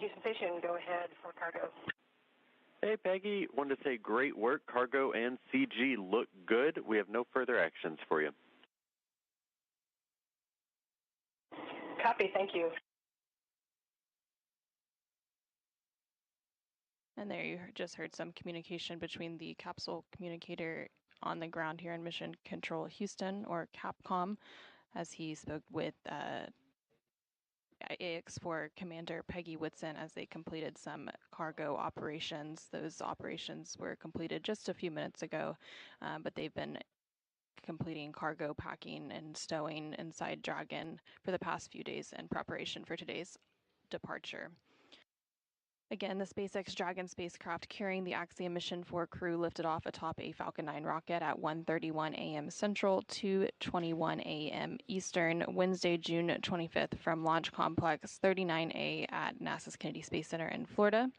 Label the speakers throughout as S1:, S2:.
S1: Houston Station, go ahead for cargo.
S2: Hey, Peggy. Wanted to say great work. Cargo and CG look good. We have no further actions for you.
S1: Copy. Thank you.
S3: And there you just heard some communication between the capsule communicator on the ground here in Mission Control Houston, or CAPCOM, as he spoke with AX4 Commander Peggy Whitson as they completed some cargo operations. Those operations were completed just a few minutes ago, but they've been completing cargo packing and stowing inside Dragon for the past few days in preparation for today's departure. Again, the SpaceX Dragon spacecraft carrying the Axiom Mission 4 crew lifted off atop a Falcon 9 rocket at 1:31 a.m. Central, 2:21 a.m. Eastern, Wednesday, June 25th from Launch Complex 39A at NASA's Kennedy Space Center in Florida.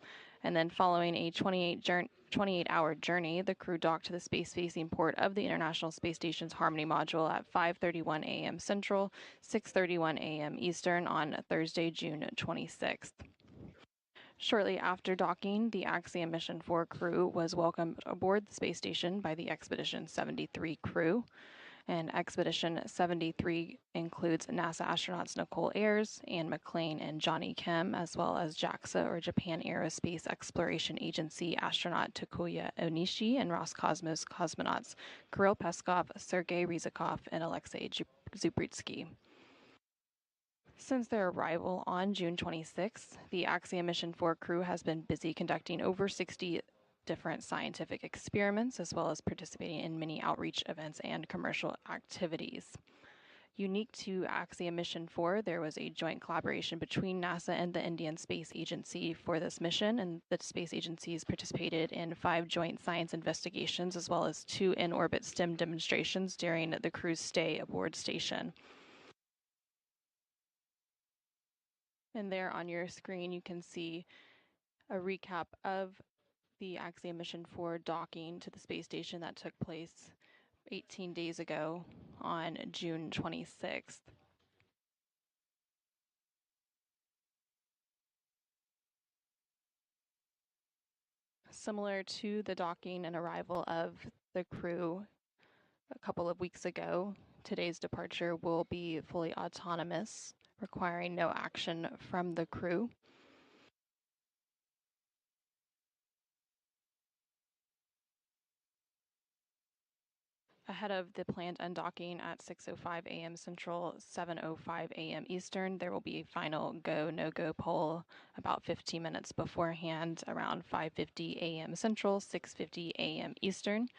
S3: And then following a 28-hour journey, the crew docked to the space-facing port of the International Space Station's Harmony module at 5:31 a.m. Central, 6:31 a.m. Eastern on Thursday, June 26th. Shortly after docking, the Axiom Mission 4 crew was welcomed aboard the space station by the Expedition 73 crew. And Expedition 73 includes NASA astronauts Nicole Ayers, Anne McClain, and Johnny Kim, as well as JAXA, or Japan Aerospace Exploration Agency, astronaut Takuya Onishi, and Roscosmos cosmonauts Kirill Peskov, Sergei Ryzhikov, and Alexei Zubritsky. Since their arrival on June 26th, the Axiom Mission 4 crew has been busy conducting over 60 different scientific experiments, as well as participating in many outreach events and commercial activities. Unique to Axiom Mission 4, there was a joint collaboration between NASA and the Indian Space Agency for this mission, and the space agencies participated in 5 joint science investigations, as well as 2 in-orbit STEM demonstrations during the crew's stay aboard station. And there on your screen, you can see a recap of the Axiom Mission 4 docking to the space station that took place 18 days ago on June 26th. Similar to the docking and arrival of the crew a couple of weeks ago, today's departure will be fully autonomous, requiring no action from the crew. Ahead of the planned undocking at 6:05 a.m. Central, 7:05 a.m. Eastern, there will be a final go, no-go poll about 15 minutes beforehand, around 5:50 a.m. Central, 6:50 a.m. Eastern.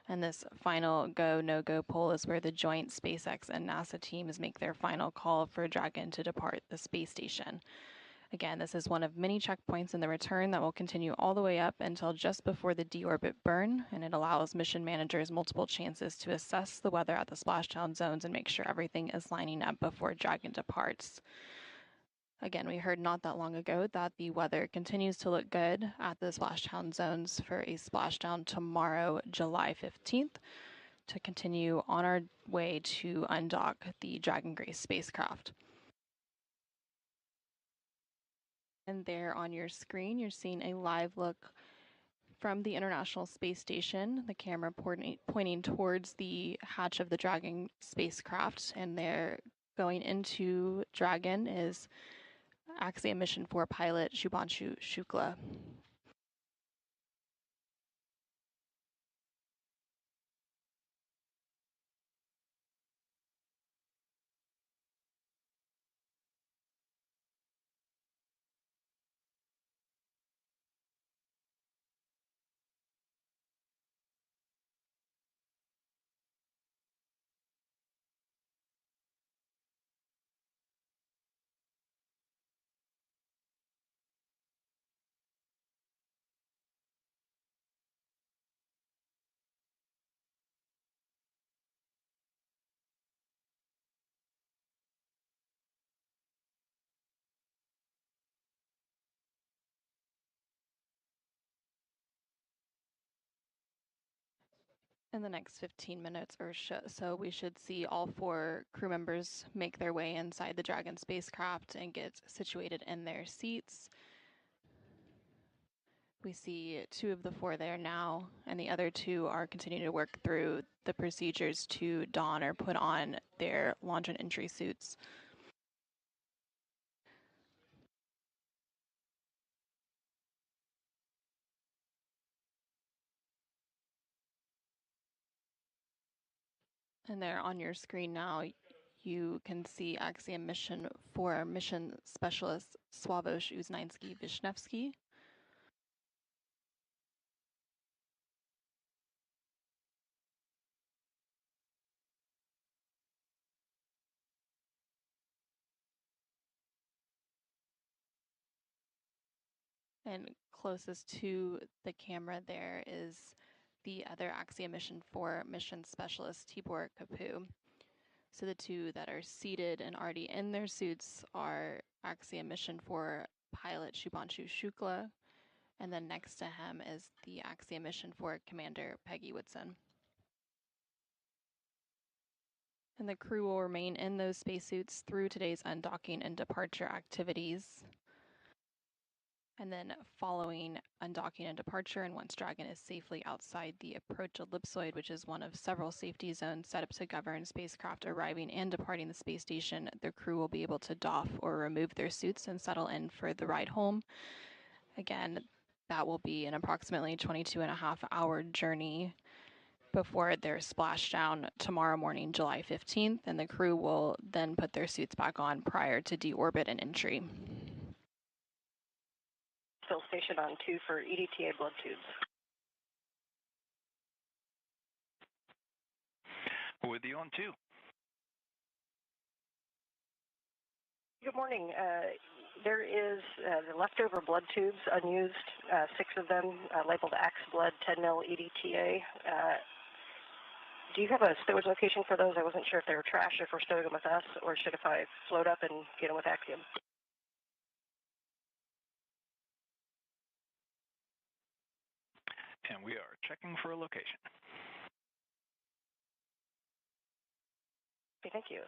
S3: And this final go, no-go poll is where the joint SpaceX and NASA teams make their final call for Dragon to depart the space station. Again, this is one of many checkpoints in the return that will continue all the way up until just before the deorbit burn, and it allows mission managers multiple chances to assess the weather at the splashdown zones and make sure everything is lining up before Dragon departs. Again, we heard not that long ago that the weather continues to look good at the splashdown zones for a splashdown tomorrow, July 15th, to continue on our way to undock the Dragon Grace spacecraft. And there on your screen, you're seeing a live look from the International Space Station, the camera pointing towards the hatch of the Dragon spacecraft, and there going into Dragon is Axiom Mission 4 pilot Shubhanshu Shukla. In the next 15 minutes or so, we should see all 4 crew members make their way inside the Dragon spacecraft and get situated in their seats. We see 2 of the 4 there now, and the other 2 are continuing to work through the procedures to don or put on their launch and entry suits. And there on your screen now, you can see Axiom mission for mission specialist Sławosz Uznański-Wisniewski. And closest to the camera there is the other Axiom mission for mission specialist Tibor Kapu. So the 2 that are seated and already in their suits are Axiom mission for pilot Shubhanshu Shukla, and then next to him is the Axiom mission for Commander Peggy Whitson. And the crew will remain in those spacesuits through today's undocking and departure activities. And then following undocking and departure, and once Dragon is safely outside the approach ellipsoid, which is one of several safety zones set up to govern spacecraft arriving and departing the space station, the crew will be able to doff or remove their suits and settle in for the ride home. Again, that will be an approximately 22.5-hour journey before they're splashdown tomorrow morning, July 15th, and the crew will then put their suits back on prior to deorbit and entry.
S1: Still stationed on 2 for EDTA blood tubes.
S4: With you on 2.
S1: Good morning. There is the leftover blood tubes, unused, 6 of them labeled Ax blood 10 mil EDTA. Do you have a stowage location for those? I wasn't sure if they were trash, if we're stowing them with us, or should if I float up and get them with Axiom.
S4: And we are checking for a location.
S1: Okay, thank you.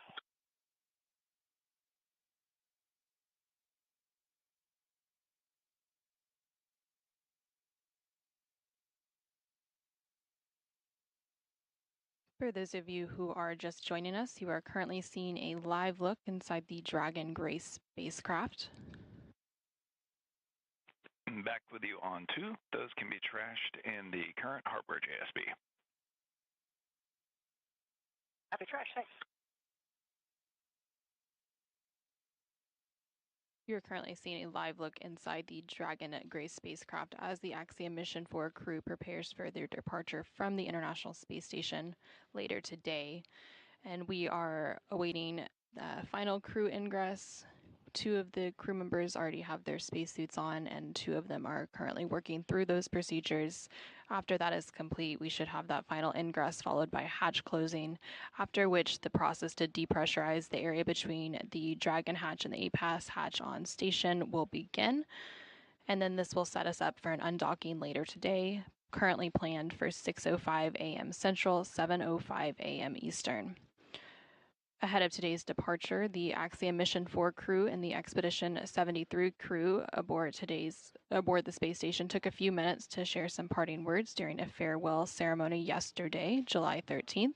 S3: For those of you who are just joining us, you are currently seeing a live look inside the Dragon Gray spacecraft.
S4: Back with you on 2. Those can be trashed in the current hardware JSB.
S1: Happy trash, thanks.
S3: You're currently seeing a live look inside the Dragon Gray spacecraft as the Axiom Mission 4 crew prepares for their departure from the International Space Station later today. And we are awaiting final crew ingress. 2 of the crew members already have their spacesuits on, and 2 of them are currently working through those procedures. After that is complete, we should have that final ingress followed by hatch closing, after which the process to depressurize the area between the Dragon hatch and the APAS hatch on station will begin. And then this will set us up for an undocking later today, currently planned for 6:05 a.m. Central, 7:05 a.m. Eastern. Ahead of today's departure, the Axiom Mission 4 crew and the Expedition 73 crew aboard the space station took a few minutes to share some parting words during a farewell ceremony yesterday, July 13th.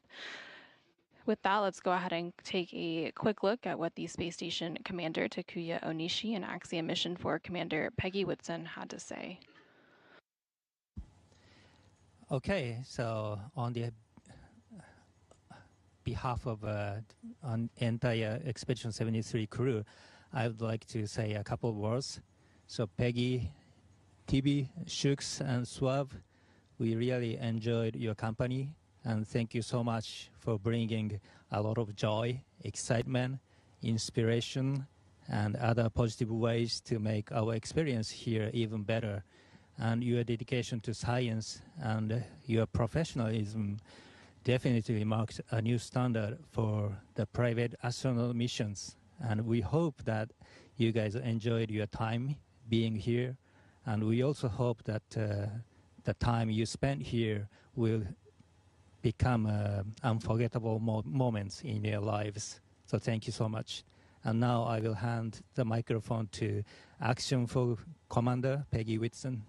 S3: With that, let's go ahead and take a quick look at what the space station commander, Takuya Onishi, and Axiom Mission 4 commander, Peggy Whitson, had to say.
S5: Okay, so on the behalf of on entire Expedition 73 crew, I would like to say a couple of words. So Peggy, TB, Shooks, and Swav, we really enjoyed your company, and thank you so much for bringing a lot of joy, excitement, inspiration, and other positive ways to make our experience here even better. And your dedication to science and your professionalism definitely marks a new standard for the private astronaut missions. And we hope that you guys enjoyed your time being here. And we also hope that the time you spent here will become unforgettable moments in your lives. So thank you so much. And now I will hand the microphone to Axiom 4 Commander Peggy Whitson.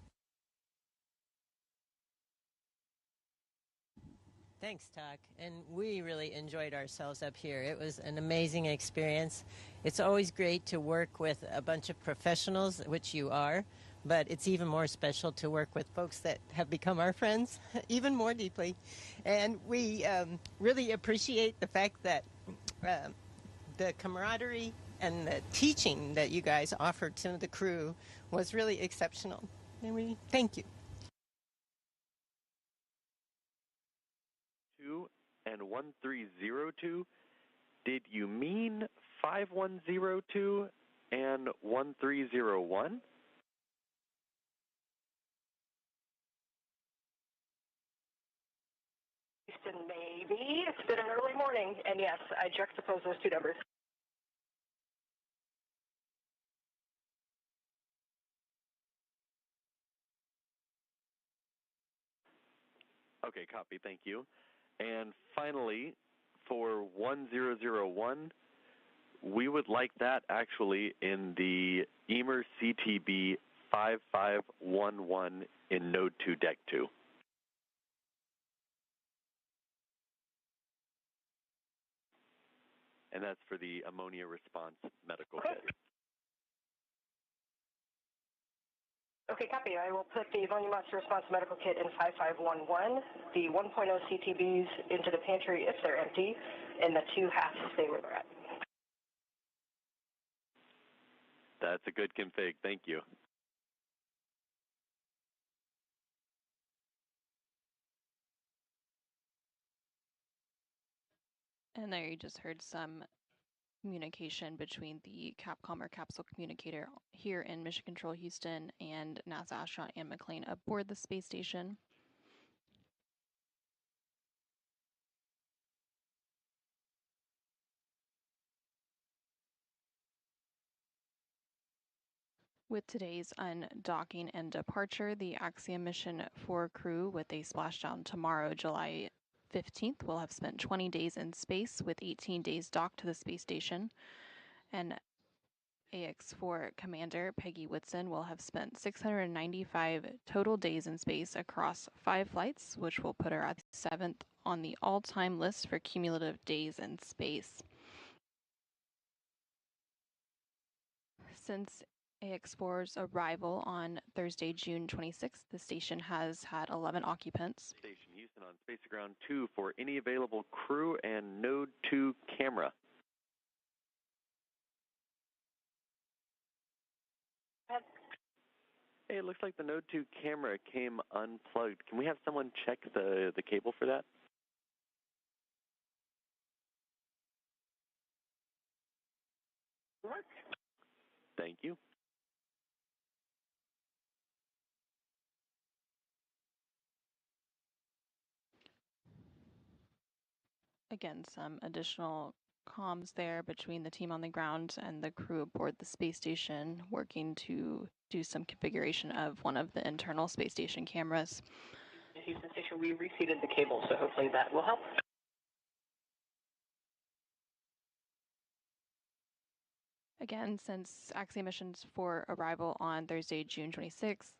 S6: Thanks, Talk. And we really enjoyed ourselves up here. It was an amazing experience. It's always great to work with a bunch of professionals, which you are, but it's even more special to work with folks that have become our friends even more deeply. And we really appreciate the fact that the camaraderie and the teaching that you guys offered to the crew was really exceptional. And we thank you.
S2: 2 and 1302. Did you mean 5102 and 1301?
S1: Houston, maybe. It's been an early morning, and yes, I juxtapose those two numbers.
S2: Okay, copy, thank you. And finally, for 1001, we would like that actually in the EMER CTB 5511 in Node 2 Deck 2. And that's for the ammonia response medical kit.
S1: Okay, copy. I will put the ammonia monster response medical kit in 5511, the 1.0 CTBs into the pantry if they're empty, and the 2 halves stay where they're at.
S2: That's a good config. Thank you.
S3: And there you just heard some communication between the Capcom or capsule communicator here in Mission Control Houston and NASA astronaut Anne McClain aboard the space station. With today's undocking and departure, the Axiom mission 4 crew with a splashdown tomorrow, July 15th, will have spent 20 days in space with 18 days docked to the space station. And AX4 Commander Peggy Whitson will have spent 695 total days in space across 5 flights, which will put her at 7th on the all-time list for cumulative days in space. Since AX4's arrival on Thursday, June 26th, the station has had 11 occupants.
S2: Station Houston on Space Ground 2 for any available crew and Node 2 camera. Hey, it looks like the Node 2 camera came unplugged. Can we have someone check the cable for that? Thank you.
S3: Again, some additional comms there between the team on the ground and the crew aboard the space station, working to do some configuration of one of the internal space station cameras.
S1: Houston Station, we reseated the cable, so hopefully that will help.
S3: Again, since Axiom missions for arrival on Thursday, June 26th,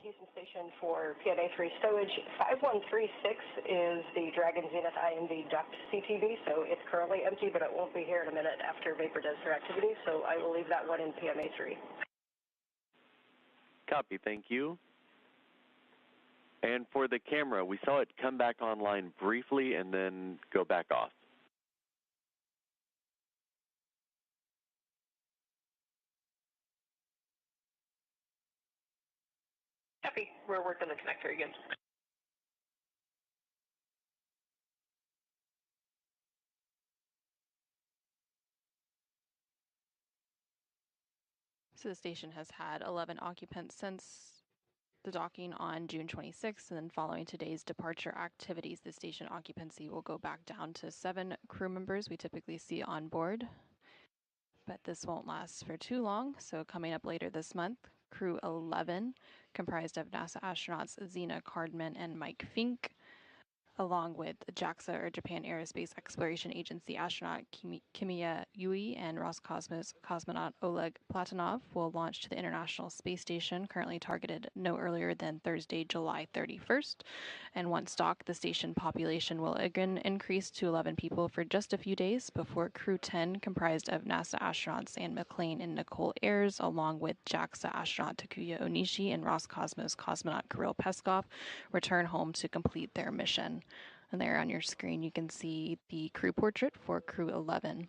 S1: Houston Station for PMA3 stowage, 5136 is the Dragon Zenith IMV duct CTB, so it's currently empty, but it won't be here in a minute after Vapor does their activity, so I will leave that one in PMA3.
S2: Copy, thank you. And for the camera, we saw it come back online briefly and then go back off.
S1: Copy. We're working the connector again.
S3: so the station has had 11 occupants since the docking on June 26th, and then following today's departure activities, the station occupancy will go back down to 7 crew members we typically see on board. But this won't last for too long, so coming up later this month, Crew 11, comprised of NASA astronauts Zena Cardman and Mike Fink, along with JAXA, or Japan Aerospace Exploration Agency astronaut Kimiya Yui and Roscosmos cosmonaut Oleg Platonov will launch to the International Space Station, currently targeted no earlier than Thursday, July 31st. And once docked, the station population will again increase to 11 people for just a few days before Crew 10, comprised of NASA astronauts Anne McClain and Nicole Ayers, along with JAXA astronaut Takuya Onishi and Roscosmos cosmonaut Kirill Peskov, return home to complete their mission. And there on your screen, you can see the crew portrait for Crew 11.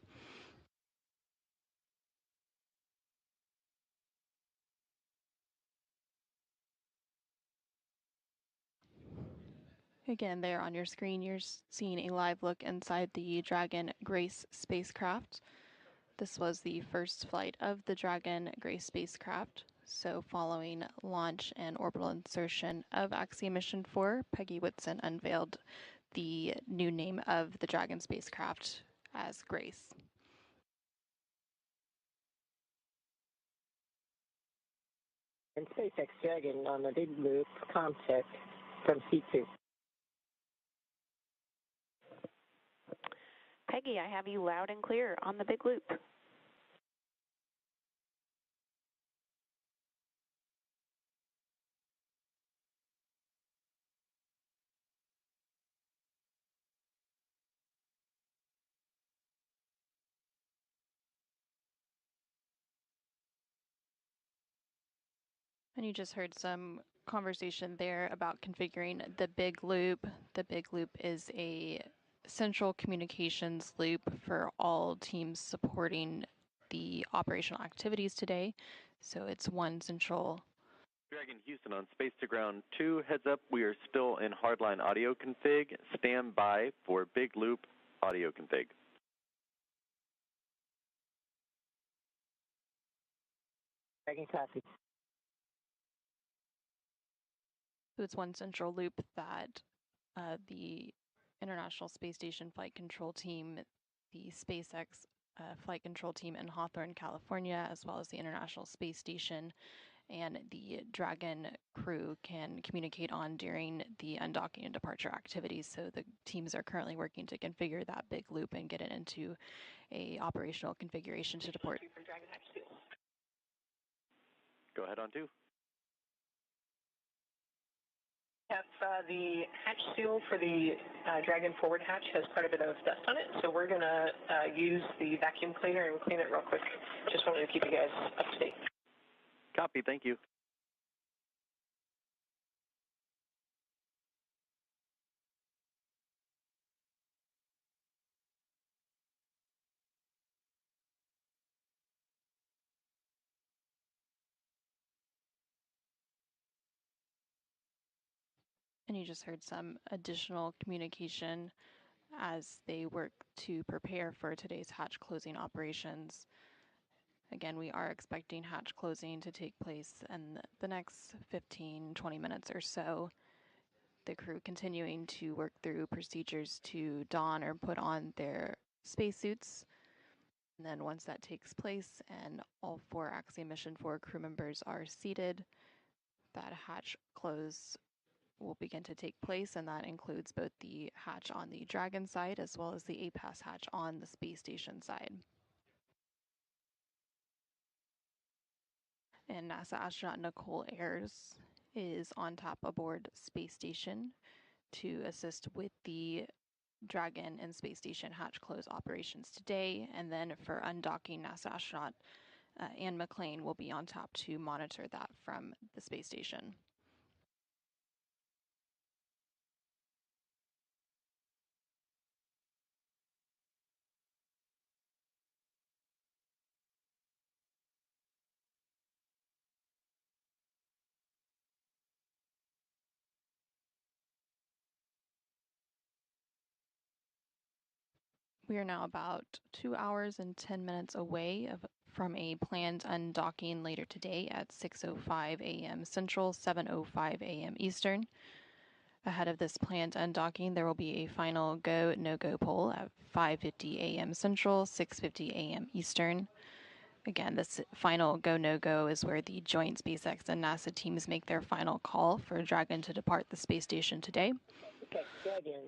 S3: Again, there on your screen, you're seeing a live look inside the Dragon Grace spacecraft. This was the first flight of the Dragon Grace spacecraft. So following launch and orbital insertion of Axiom Mission 4, Peggy Whitson unveiled the new name of the Dragon spacecraft as Grace.
S7: And SpaceX Dragon on the big loop contact from C2.
S8: Peggy, I have you loud and clear on the big loop.
S3: And you just heard some conversation there about configuring the big loop. The big loop is a central communications loop for all teams supporting the operational activities today. So it's one central.
S2: Dragon Houston on Space to Ground 2. Heads up, we are still in hardline audio config. Stand by for big loop audio config.
S7: Dragon copy.
S3: So it's one central loop that the International Space Station Flight Control Team, the SpaceX Flight Control Team in Hawthorne, California, as well as the International Space Station and the Dragon crew can communicate on during the undocking and departure activities. So the teams are currently working to configure that big loop and get it into a operational configuration to depart.
S2: Go ahead on 2.
S1: Yep, the hatch seal for the Dragon forward hatch has quite a bit of dust on it, so we're going to use the vacuum cleaner and clean it real quick. Just wanted to keep you guys up to date.
S2: Copy, thank you.
S3: And you just heard some additional communication as they work to prepare for today's hatch closing operations. Again, we are expecting hatch closing to take place in the next 15-20 minutes or so. The crew continuing to work through procedures to don or put on their spacesuits. And then once that takes place and all 4 Axiom Mission 4 crew members are seated, that hatch close will begin to take place, and that includes both the hatch on the Dragon side as well as the APAS hatch on the space station side. And NASA astronaut Nicole Ayers is on top aboard space station to assist with the Dragon and space station hatch close operations today. And then for undocking, NASA astronaut Anne McClain will be on top to monitor that from the space station. We are now about 2 hours and 10 minutes away from a planned undocking later today at 6:05 a.m. Central, 7:05 a.m. Eastern. Ahead of this planned undocking, there will be a final go, no-go poll at 5:50 a.m. Central, 6:50 a.m. Eastern. Again, this final go, no-go is where the joint SpaceX and NASA teams make their final call for Dragon to depart the space station today.
S7: SpaceX Dragon.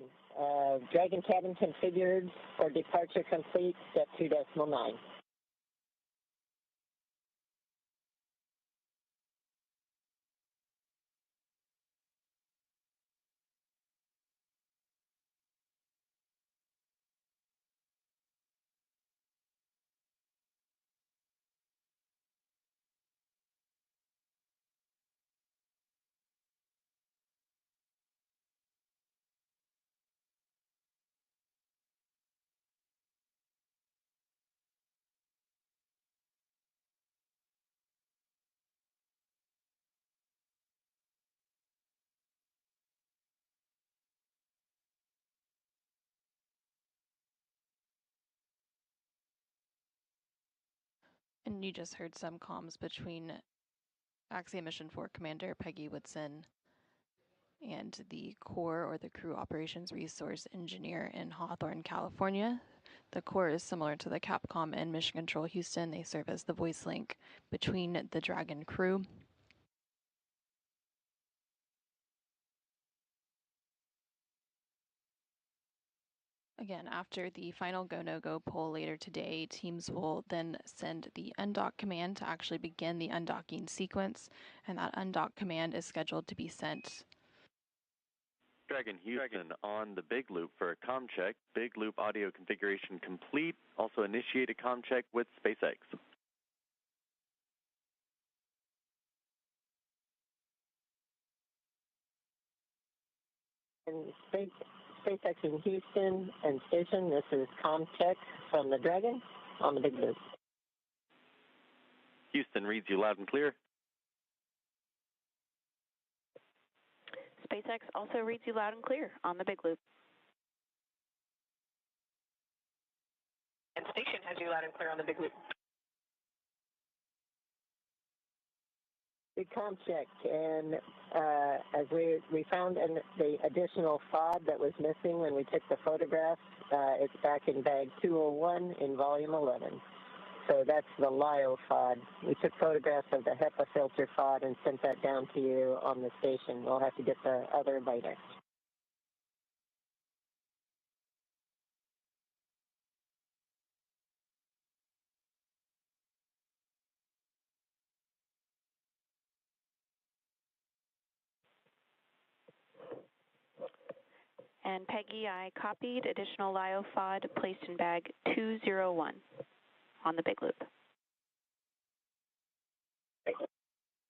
S7: Dragon cabin configured for departure complete, step 2.9.
S3: And you just heard some comms between Axiom Mission 4 Commander Peggy Whitson and the Core, or the Crew Operations Resource Engineer in Hawthorne, California. The Core is similar to the Capcom and Mission Control Houston. They serve as the voice link between the Dragon crew. Again, after the final go, no-go poll later today, teams will then send the undock command to actually begin the undocking sequence, and that undock command is scheduled to be sent.
S2: Dragon Houston on the big loop for a comm check. Big loop audio configuration complete. Also initiate a comm check with SpaceX.
S7: And SpaceX in Houston and Station, this is ComTech from the Dragon on the big loop.
S2: Houston reads you loud and clear.
S8: SpaceX also reads you loud and clear on the big loop.
S1: And Station has you loud and clear on the big loop.
S7: Big comm check, and as we found the additional FOD that was missing when we took the photographs, it's back in bag 201 in volume 11. So that's the LIO FOD. We took photographs of the HEPA filter FOD and sent that down to you on the station. We'll have to get the other later.
S8: And Peggy, I copied additional LIO FOD placed in bag 201 on the big loop.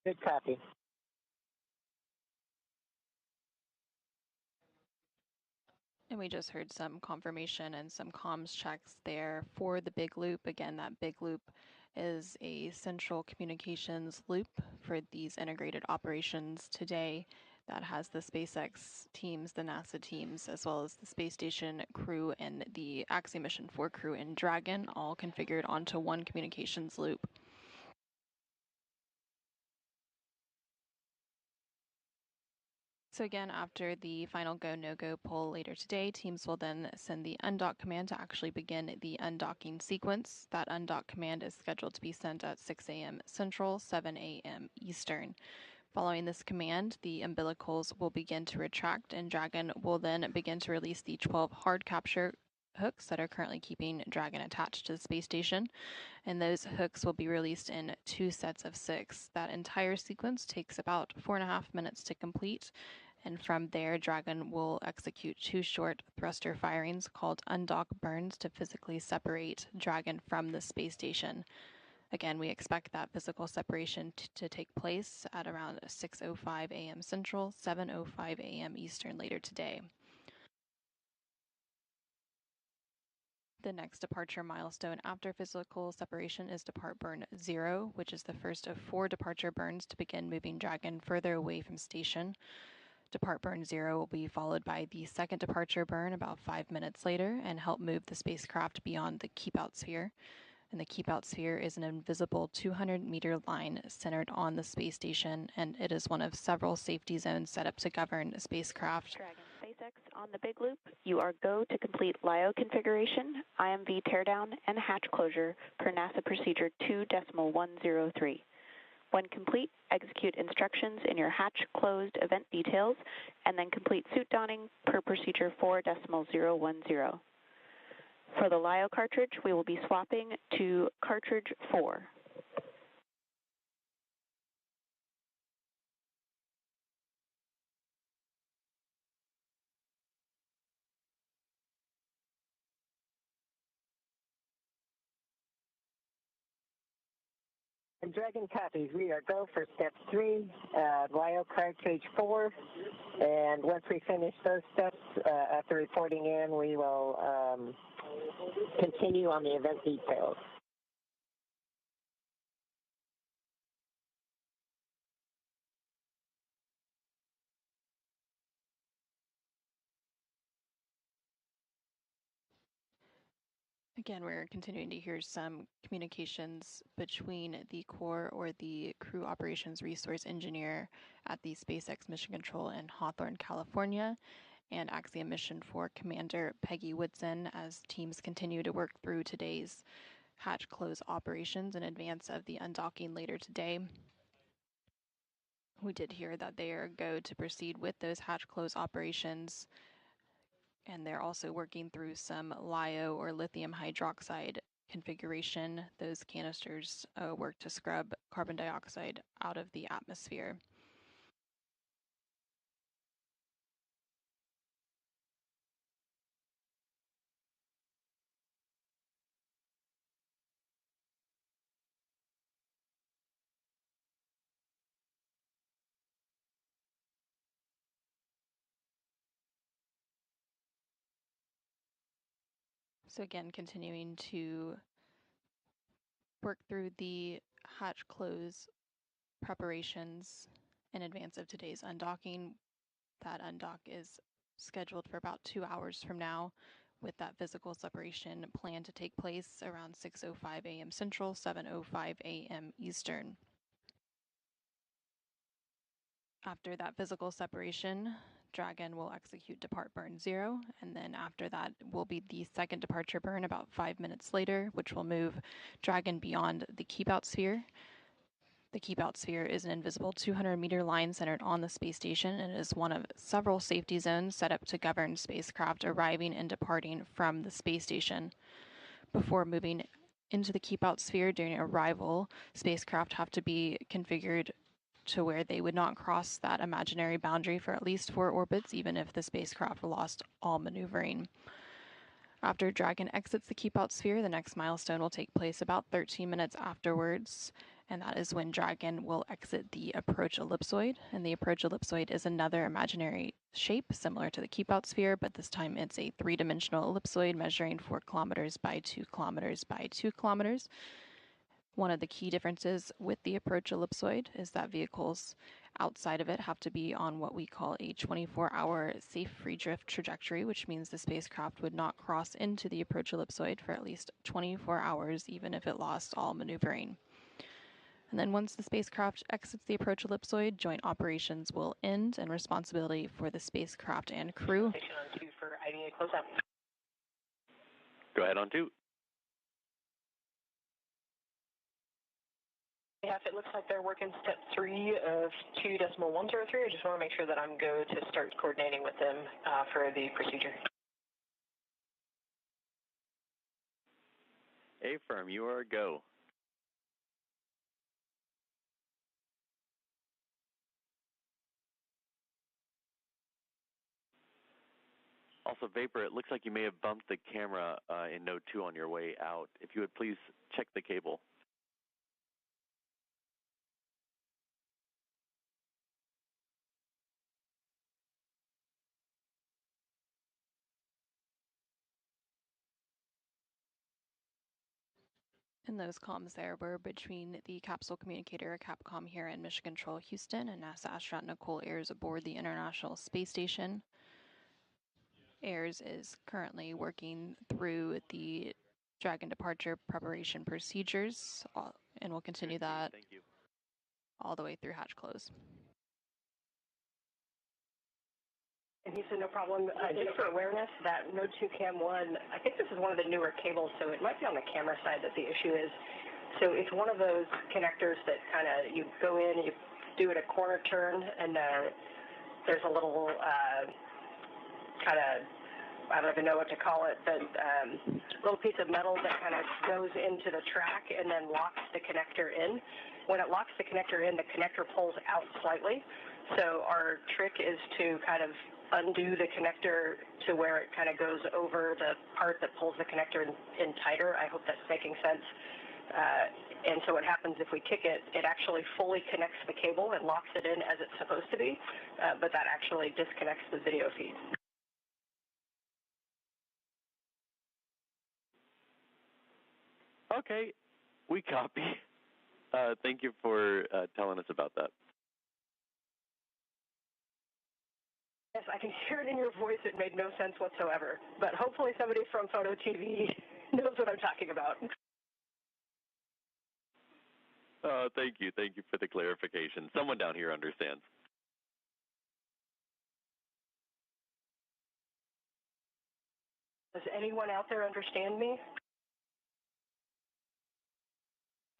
S7: Good copy.
S3: And we just heard some confirmation and some comms checks there for the big loop. Again, that big loop is a central communications loop for these integrated operations today that has the SpaceX teams, the NASA teams, as well as the space station crew and the Axiom Mission 4 crew in Dragon, all configured onto one communications loop. So again, after the final go, no-go poll later today, teams will then send the undock command to actually begin the undocking sequence. That undock command is scheduled to be sent at 6 a.m. Central, 7 a.m. Eastern. Following this command, the umbilicals will begin to retract, and Dragon will then begin to release the 12 hard capture hooks that are currently keeping Dragon attached to the space station, and those hooks will be released in 2 sets of 6. That entire sequence takes about 4.5 minutes to complete, and from there, Dragon will execute 2 short thruster firings called undock burns to physically separate Dragon from the space station. Again, we expect that physical separation to take place at around 6:05 a.m. Central, 7:05 a.m. Eastern later today. The next departure milestone after physical separation is depart burn 0, which is the first of 4 departure burns to begin moving Dragon further away from station. Depart burn 0 will be followed by the second departure burn about 5 minutes later and help move the spacecraft beyond the keep-out sphere. And the keep-out sphere is an invisible 200-meter line centered on the space station, and it is one of several safety zones set up to govern a spacecraft.
S8: Dragon SpaceX on the big loop. You are go to complete LIO configuration, IMV teardown, and hatch closure per NASA procedure 2.103. When complete, execute instructions in your hatch closed event details, and then complete suit donning per procedure 4.010. For the LIO cartridge, we will be swapping to cartridge 4.
S7: And Dragon copies. We are go for step 3, LIO cartridge 4. And once we finish those steps, after reporting in, we will continue on the event details.
S3: Again, we're continuing to hear some communications between the core or the crew operations resource engineer at the SpaceX Mission Control in Hawthorne, California, and Axiom Mission 4 Commander Peggy Woodson as teams continue to work through today's hatch close operations in advance of the undocking later today. We did hear that they are go to proceed with those hatch close operations, and they're also working through some LiO or lithium hydroxide configuration. Those canisters work to scrub carbon dioxide out of the atmosphere. So again, continuing to work through the hatch close preparations in advance of today's undocking. That undock is scheduled for about 2 hours from now, with that physical separation planned to take place around 6:05 a.m. Central, 7:05 a.m. Eastern. After that physical separation, Dragon will execute depart burn 0, and then after that will be the second departure burn about 5 minutes later, which will move Dragon beyond the keep-out sphere. The keep-out sphere is an invisible 200-meter line centered on the space station, and it is one of several safety zones set up to govern spacecraft arriving and departing from the space station. Before moving into the keep-out sphere during arrival, spacecraft have to be configured to where they would not cross that imaginary boundary for at least 4 orbits, even if the spacecraft lost all maneuvering. After Dragon exits the keep-out sphere, the next milestone will take place about 13 minutes afterwards, and that is when Dragon will exit the approach ellipsoid. And the approach ellipsoid is another imaginary shape similar to the keep-out sphere, but this time it's a 3-dimensional ellipsoid measuring 4 kilometers by 2 kilometers by 2 kilometers. One of the key differences with the approach ellipsoid is that vehicles outside of it have to be on what we call a 24-hour safe free drift trajectory, which means the spacecraft would not cross into the approach ellipsoid for at least 24 hours, even if it lost all maneuvering. And then once the spacecraft exits the approach ellipsoid, joint operations will end, and responsibility for the spacecraft and crew.
S1: Station on 2 for IDA closeout.
S2: Go ahead on 2.
S1: Yeah, it looks like they're working step 3 of 2.103. I just want to make sure that I'm go to start coordinating with them for the procedure.
S2: Affirm, you are a go. Also, Vapor, it looks like you may have bumped the camera in node 2 on your way out. If you would please check the cable.
S3: And those comms there were between the capsule communicator Capcom here in Mission Control, Houston, and NASA astronaut Nicole Ayers aboard the International Space Station. Ayers is currently working through the Dragon departure preparation procedures, and will continue that all the way through hatch close.
S1: And he said no problem. Just for awareness, that Node 2 Cam 1, I think this is one of the newer cables, so it might be on the camera side that the issue is. So it's one of those connectors that kind of, you go in, you do it a corner turn, and there's a little kind of, I don't even know what to call it, but little piece of metal that kind of goes into the track and then locks the connector in. When it locks the connector in, the connector pulls out slightly. So our trick is to kind of undo the connector to where it kind of goes over the part that pulls the connector in tighter. I hope that's making sense. And so what happens if we kick it, it actually fully connects the cable and locks it in as it's supposed to be, but that actually disconnects the video feed.
S2: Okay, we copy. Thank you for telling us about that.
S1: Yes, I can hear it in your voice. It made no sense whatsoever. But hopefully somebody from Photo TV knows what I'm talking about.
S2: Thank you. Thank you for the clarification. Someone down here understands.
S1: Does anyone out there understand me?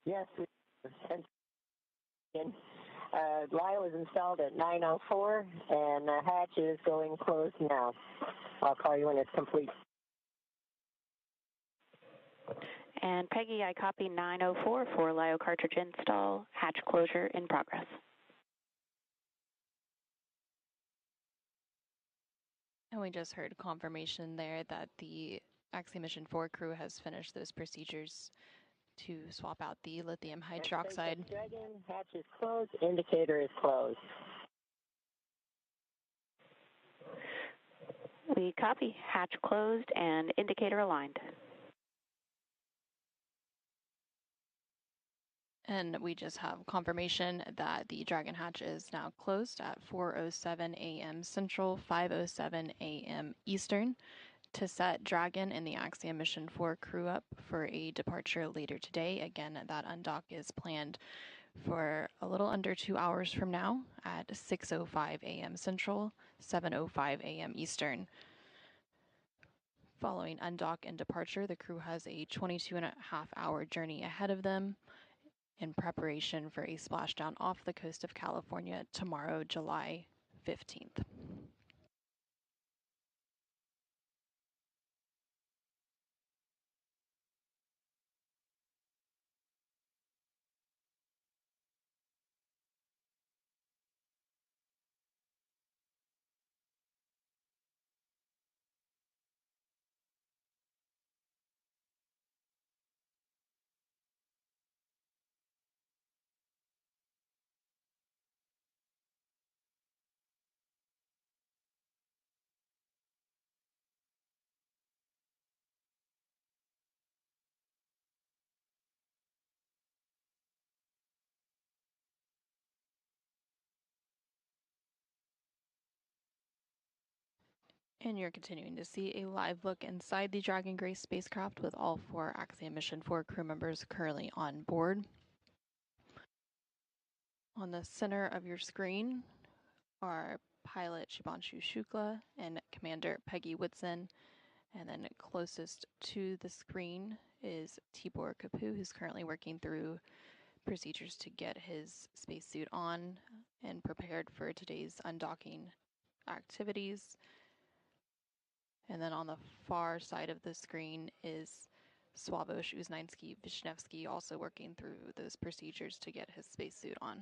S7: Yes, LIO is installed at 9:04, and the hatch is going closed now. I'll call you when it's complete.
S8: And Peggy, I copy 904 for LIO cartridge install, hatch closure in progress.
S3: And we just heard confirmation there that the Axiom Mission 4 crew has finished those procedures to swap out the lithium hydroxide.
S7: Dragon, hatch is closed, indicator is closed.
S8: We copy, hatch closed and indicator aligned.
S3: And we just have confirmation that the Dragon hatch is now closed at 4:07 a.m. Central, 5:07 a.m. Eastern, to set Dragon and the Axiom Mission 4 crew up for a departure later today. Again, that undock is planned for a little under 2 hours from now at 6:05 a.m. Central, 7:05 a.m. Eastern. Following undock and departure, the crew has a 22.5-hour journey ahead of them in preparation for a splashdown off the coast of California tomorrow, July 15th. And you're continuing to see a live look inside the Dragon Grace spacecraft with all 4 Axiom Mission 4 crew members currently on board. On the center of your screen are pilot Shubhanshu Shukla and Commander Peggy Whitson. And then closest to the screen is Tibor Kapu, who's currently working through procedures to get his spacesuit on and prepared for today's undocking activities. And then on the far side of the screen is Sławosz Uznański-Wisniewski, also working through those procedures to get his spacesuit on.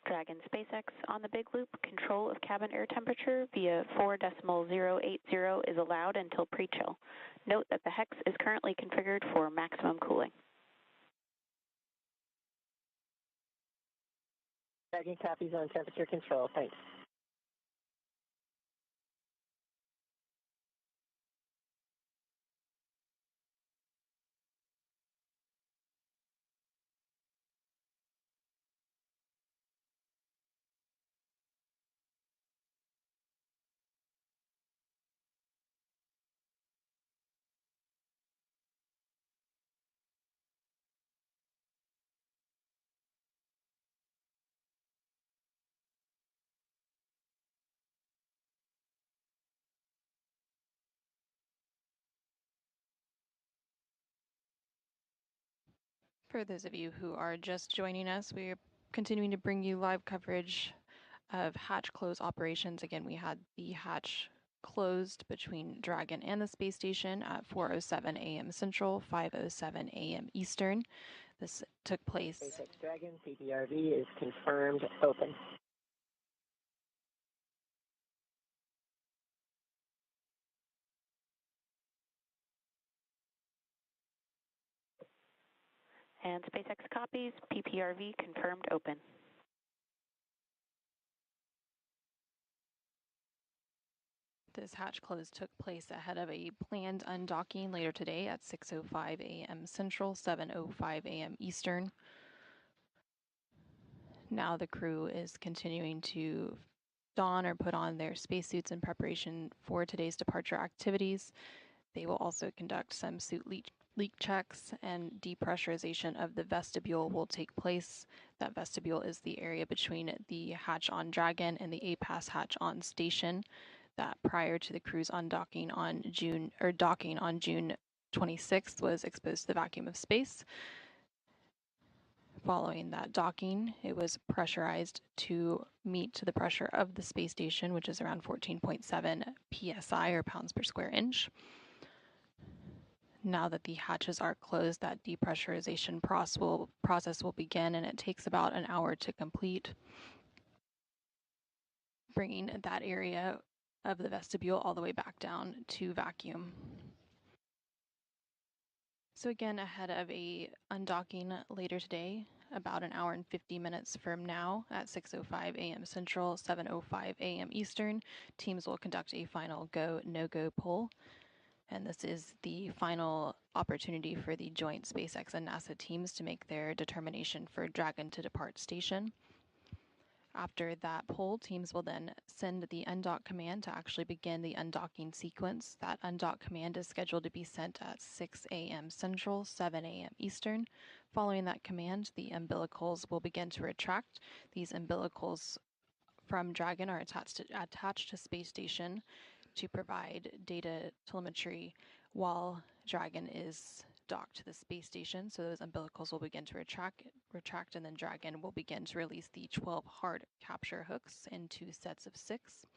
S8: Dragon SpaceX on the big loop, control of cabin air temperature via 4.080 is allowed until pre-chill. Note that the hex is currently configured for maximum cooling.
S7: Dragon copies on temperature control. Thanks.
S3: For those of you who are just joining us, we are continuing to bring you live coverage of hatch close operations. Again, we had the hatch closed between Dragon and the space station at 4:07 a.m. Central, 5:07 a.m. Eastern. This took place.
S7: SpaceX Dragon PBRV is confirmed open.
S8: And SpaceX copies, PPRV confirmed open.
S3: This hatch close took place ahead of a planned undocking later today at 6:05 a.m. Central, 7:05 a.m. Eastern. Now the crew is continuing to don or put on their spacesuits in preparation for today's departure activities. They will also conduct some suit leak checks, and depressurization of the vestibule will take place. That vestibule is the area between the hatch on Dragon and the A-Pass hatch on station that prior to the crew's undocking on docking on June 26th was exposed to the vacuum of space. Following that docking, it was pressurized to meet the pressure of the space station, which is around 14.7 psi or pounds per square inch. Now that the hatches are closed, that depressurization process will begin, and it takes about an hour to complete, bringing that area of the vestibule all the way back down to vacuum. So again, ahead of a undocking later today, about an hour and 50 minutes from now at 6:05 a.m. Central, 7:05 a.m. Eastern, teams will conduct a final go, no-go poll. And this is the final opportunity for the joint SpaceX and NASA teams to make their determination for Dragon to depart station. After that poll, teams will then send the undock command to actually begin the undocking sequence. That undock command is scheduled to be sent at 6 a.m. Central, 7 a.m. Eastern. Following that command, the umbilicals will begin to retract. These umbilicals from Dragon are attached to space station to provide data telemetry while Dragon is docked to the space station. So those umbilicals will begin to retract, and then Dragon will begin to release the 12 hard capture hooks in 2 sets of 6.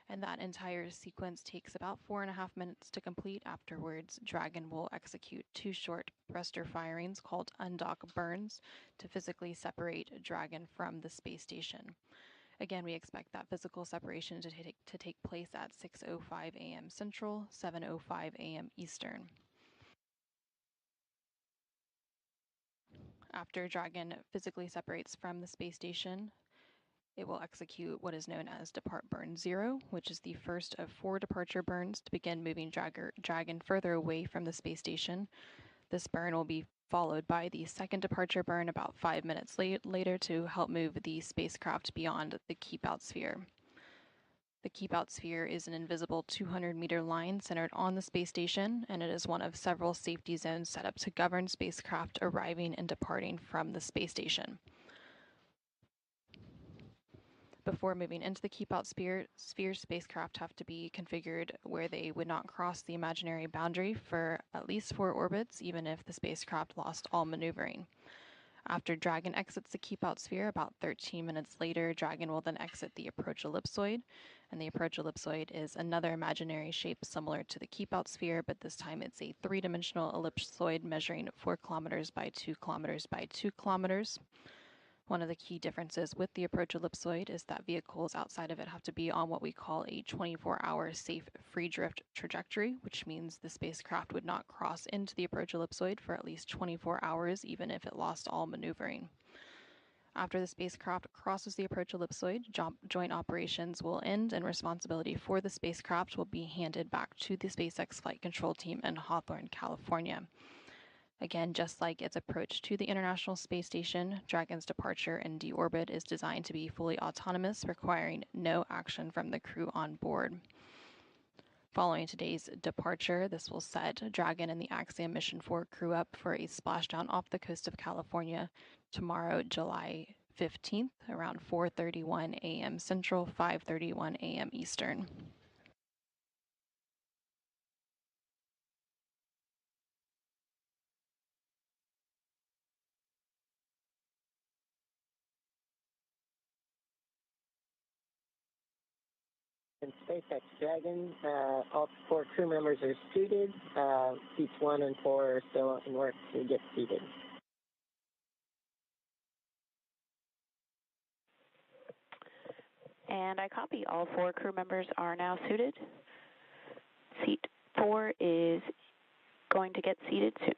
S3: And that entire sequence takes about 4.5 minutes to complete. Afterwards, Dragon will execute 2 short thruster firings called undock burns to physically separate Dragon from the space station. Again, we expect that physical separation to take place at 6:05 a.m. Central, 7:05 a.m. Eastern. After Dragon physically separates from the space station, it will execute what is known as Depart Burn 0, which is the first of 4 departure burns to begin moving Dragon further away from the space station. This burn will be followed by the second departure burn about 5 minutes later to help move the spacecraft beyond the keep-out sphere. The keep-out sphere is an invisible 200-meter line centered on the space station, and it is one of several safety zones set up to govern spacecraft arriving and departing from the space station. Before moving into the keep-out sphere, spacecraft have to be configured where they would not cross the imaginary boundary for at least 4 orbits, even if the spacecraft lost all maneuvering. After Dragon exits the keep-out sphere, about 13 minutes later, Dragon will then exit the approach ellipsoid, and the approach ellipsoid is another imaginary shape similar to the keep-out sphere, but this time it's a 3-dimensional ellipsoid measuring 4 kilometers by 2 kilometers by 2 kilometers. One of the key differences with the approach ellipsoid is that vehicles outside of it have to be on what we call a 24-hour safe free drift trajectory, which means the spacecraft would not cross into the approach ellipsoid for at least 24 hours, even if it lost all maneuvering. After the spacecraft crosses the approach ellipsoid, joint operations will end, and responsibility for the spacecraft will be handed back to the SpaceX flight control team in Hawthorne, California. Again, just like its approach to the International Space Station, Dragon's departure and deorbit is designed to be fully autonomous, requiring no action from the crew on board. Following today's departure, this will set Dragon and the Axiom Mission 4 crew up for a splashdown off the coast of California tomorrow, July 15th, around 4:31 a.m. Central, 5:31 a.m. Eastern.
S7: In SpaceX Dragon, all 4 crew members are seated. Seats 1 and 4 are still in work to get seated.
S8: And I copy. All 4 crew members are now suited. Seat 4 is going to get seated soon.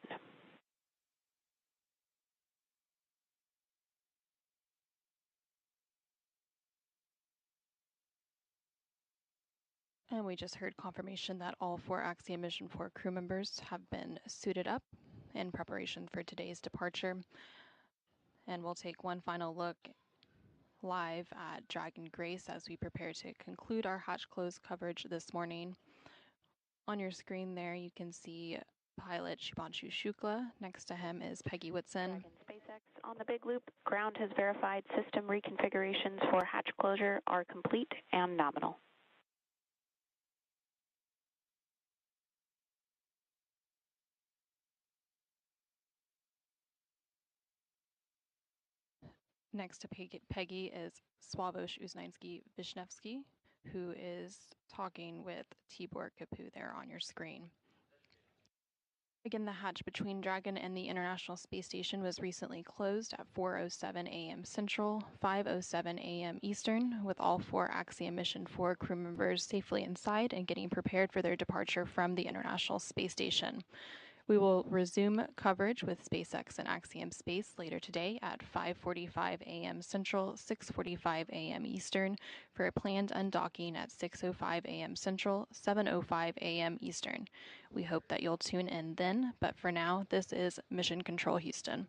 S3: And we just heard confirmation that all 4 Axiom Mission 4 crew members have been suited up in preparation for today's departure. And we'll take one final look live at Dragon Grace as we prepare to conclude our hatch close coverage this morning. On your screen there, you can see pilot Shubhanshu Shukla. Next to him is Peggy Whitson.
S8: Dragon SpaceX on the big loop. Ground has verified system reconfigurations for hatch closure are complete and nominal.
S3: Next to Peggy is Sławosz Uznański-Wisniewski, who is talking with Tibor Kapu there on your screen. Again, the hatch between Dragon and the International Space Station was recently closed at 4:07 a.m. Central, 5:07 a.m. Eastern, with all 4 Axiom Mission 4 crew members safely inside and getting prepared for their departure from the International Space Station. We will resume coverage with SpaceX and Axiom Space later today at 5:45 a.m. Central, 6:45 a.m. Eastern, for a planned undocking at 6:05 a.m. Central, 7:05 a.m. Eastern. We hope that you'll tune in then, but for now, this is Mission Control Houston.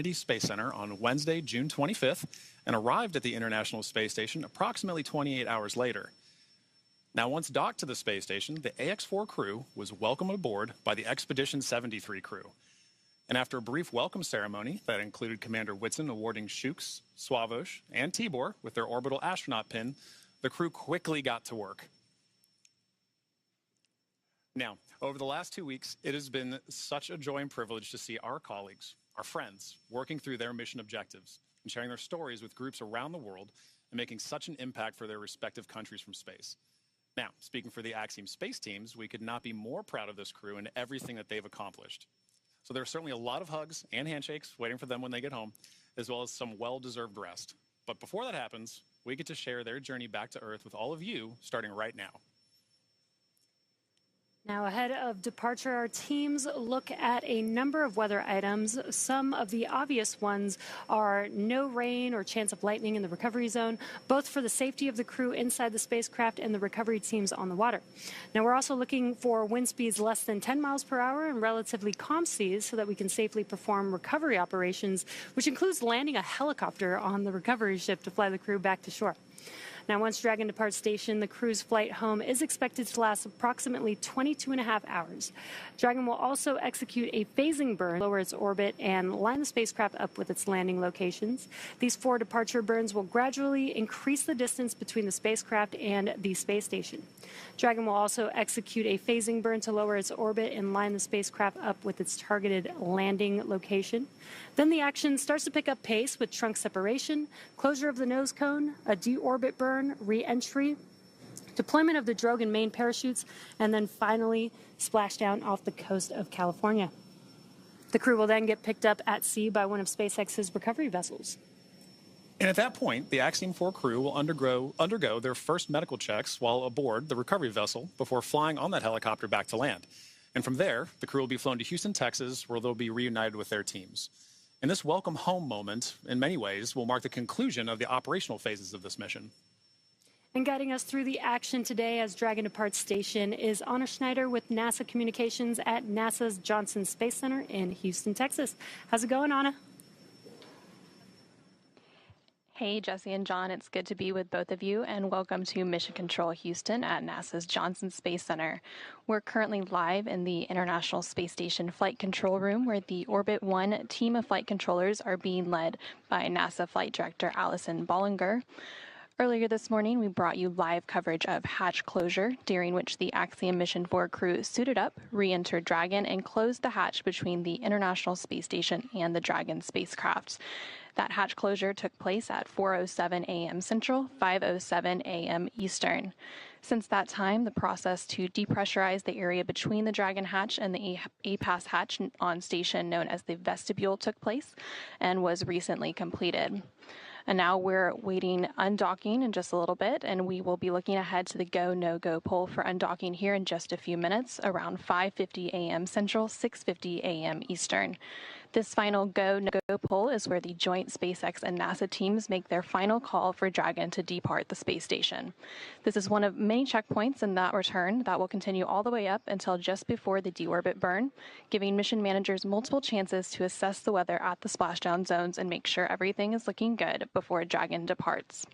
S9: Kennedy Space Center on Wednesday, June 25th, and arrived at the International Space Station approximately 28 hours later. Now, once docked to the space station, the AX-4 crew was welcomed aboard by the Expedition 73 crew. And after a brief welcome ceremony that included Commander Whitson awarding Shooks, Swavush, and Tibor with their orbital astronaut pin, the crew quickly got to work. Now, over the last 2 weeks, it has been such a joy and privilege to see our colleagues, our friends, working through their mission objectives and sharing their stories with groups around the world and making such an impact for their respective countries from space. Now, speaking for the Axiom space teams, we could not be more proud of this crew and everything that they've accomplished. So there are certainly a lot of hugs and handshakes waiting for them when they get home, as well as some well-deserved rest. But before that happens, we get to share their journey back to Earth with all of you, starting right now.
S10: Now, ahead of departure, our teams look at a number of weather items. Some of the obvious ones are no rain or chance of lightning in the recovery zone, both for the safety of the crew inside the spacecraft and the recovery teams on the water. Now, we're also looking for wind speeds less than 10 miles per hour and relatively calm seas so that we can safely perform recovery operations, which includes landing a helicopter on the recovery ship to fly the crew back to shore. Now, once Dragon departs station, the crew's flight home is expected to last approximately 22.5 hours. Dragon will also execute a phasing burn, lower its orbit, and line the spacecraft up with its landing locations. These 4 departure burns will gradually increase the distance between the spacecraft and the space station. Dragon will also execute a phasing burn to lower its orbit and line the spacecraft up with its targeted landing location. Then the action starts to pick up pace with trunk separation, closure of the nose cone, a deorbit burn, re-entry, deployment of the drogue and main parachutes, and then finally splashdown off the coast of California. The crew will then get picked up at sea by one of SpaceX's recovery vessels.
S9: And at that point, the Axiom 4 crew will undergo their first medical checks while aboard the recovery vessel before flying on that helicopter back to land. And from there, the crew will be flown to Houston, Texas, where they'll be reunited with their teams. And this welcome home moment, in many ways, will mark the conclusion of the operational phases of this mission.
S10: And guiding us through the action today as Dragon departs station is Anna Schneider with NASA Communications at NASA's Johnson Space Center in Houston, Texas. How's it going, Anna?
S3: Hey, Jesse and John, it's good to be with both of you, and welcome to Mission Control Houston at NASA's Johnson Space Center. We're currently live in the International Space Station Flight Control Room, where the Orbit 1 team of flight controllers are being led by NASA Flight Director Allison Bollinger. Earlier this morning, we brought you live coverage of hatch closure, during which the Axiom Mission 4 crew suited up, re-entered Dragon, and closed the hatch between the International Space Station and the Dragon spacecraft. That hatch closure took place at 4:07 a.m. Central, 5:07 a.m. Eastern. Since that time, the process to depressurize the area between the Dragon hatch and the APAS hatch on station, known as the vestibule, took place and was recently completed. And now we're waiting undocking in just a little bit, and we will be looking ahead to the go, no-go poll for undocking here in just a few minutes, around 5:50 a.m. Central, 6:50 a.m. Eastern. This final go, no-go poll is where the joint SpaceX and NASA teams make their final call for Dragon to depart the space station. This is one of many checkpoints in that return that will continue all the way up until just before the deorbit burn, giving mission managers multiple chances to assess the weather at the splashdown zones and make sure everything is looking good before Dragon departs.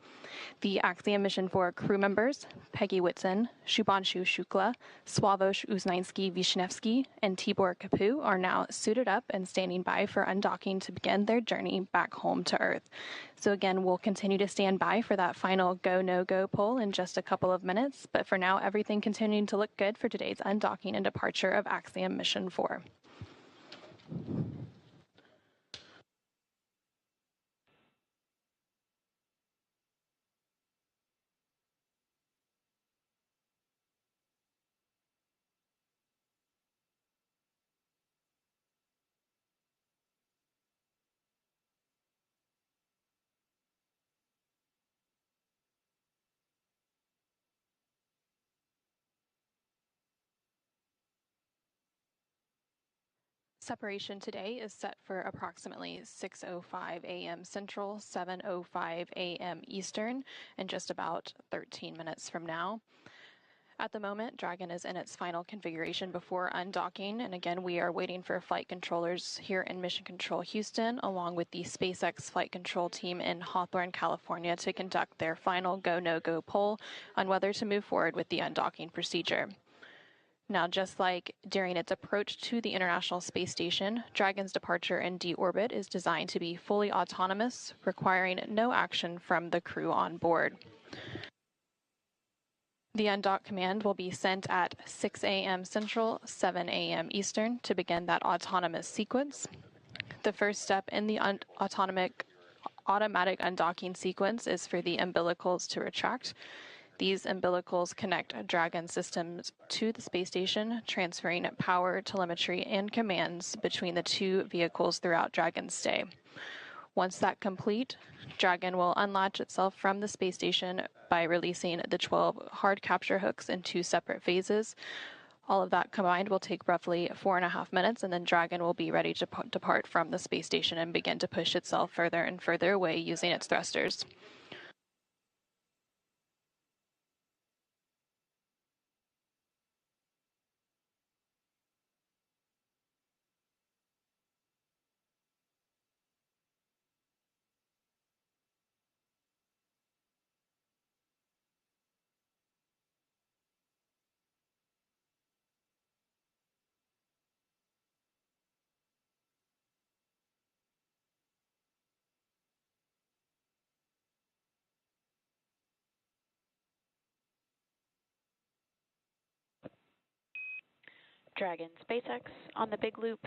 S3: The Axiom Mission 4 crew members, Peggy Whitson, Shubhanshu Shukla, Swavush Uznainski-Vishnevsky, and Tibor Kapu are now suited up and standing by for undocking to begin their journey back home to Earth. So again, we'll continue to stand by for that final go, no-go poll in just a couple of minutes, but for now, everything continuing to look good for today's undocking and departure of Axiom Mission 4. Separation today is set for approximately 6:05 a.m. Central, 7:05 a.m. Eastern, in just about 13 minutes from now. At the moment, Dragon is in its final configuration before undocking, and again, we are waiting for flight controllers here in Mission Control Houston, along with the SpaceX flight control team in Hawthorne, California, to conduct their final go, no-go poll on whether to move forward with the undocking procedure. Now, just like during its approach to the International Space Station, Dragon's departure in deorbit is designed to be fully autonomous, requiring no action from the crew on board. The undock command will be sent at 6 a.m. Central, 7 a.m. Eastern to begin that autonomous sequence. The first step in the automatic undocking sequence is for the umbilicals to retract. These umbilicals connect Dragon systems to the space station, transferring power, telemetry, and commands between the two vehicles throughout Dragon's stay. Once that's complete, Dragon will unlatch itself from the space station by releasing the 12 hard capture hooks in 2 separate phases. All of that combined will take roughly 4.5 minutes, and then Dragon will be ready to depart from the space station and begin to push itself further and further away using its thrusters.
S8: Dragon SpaceX on the big loop.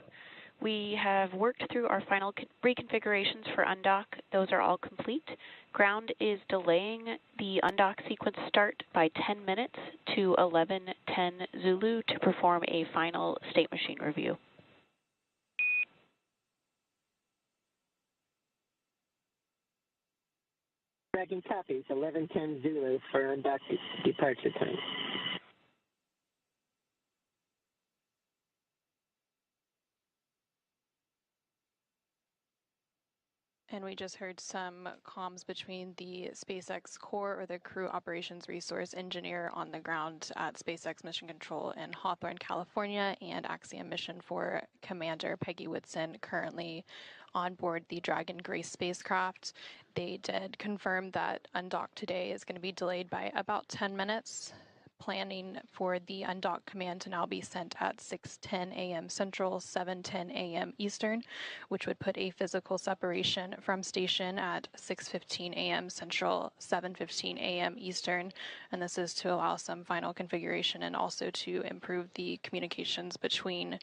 S8: We have worked through our final reconfigurations for undock. Those are all complete. Ground is delaying the undock sequence start by 10 minutes to 11:10 Zulu to perform a final state machine review.
S7: Dragon copies, 11:10 Zulu for undock departure time.
S3: And we just heard some comms between the SpaceX core, or the crew operations resource engineer on the ground at SpaceX Mission Control in Hawthorne, California, and Axiom Mission 4 Commander Peggy Whitson, currently on board the Dragon Grace spacecraft. They did confirm that undock today is going to be delayed by about 10 minutes. Planning for the undock command to now be sent at 6:10 a.m. Central, 7:10 a.m. Eastern, which would put a physical separation from station at 6:15 a.m. Central, 7:15 a.m. Eastern, and this is to allow some final configuration and also to improve the communications between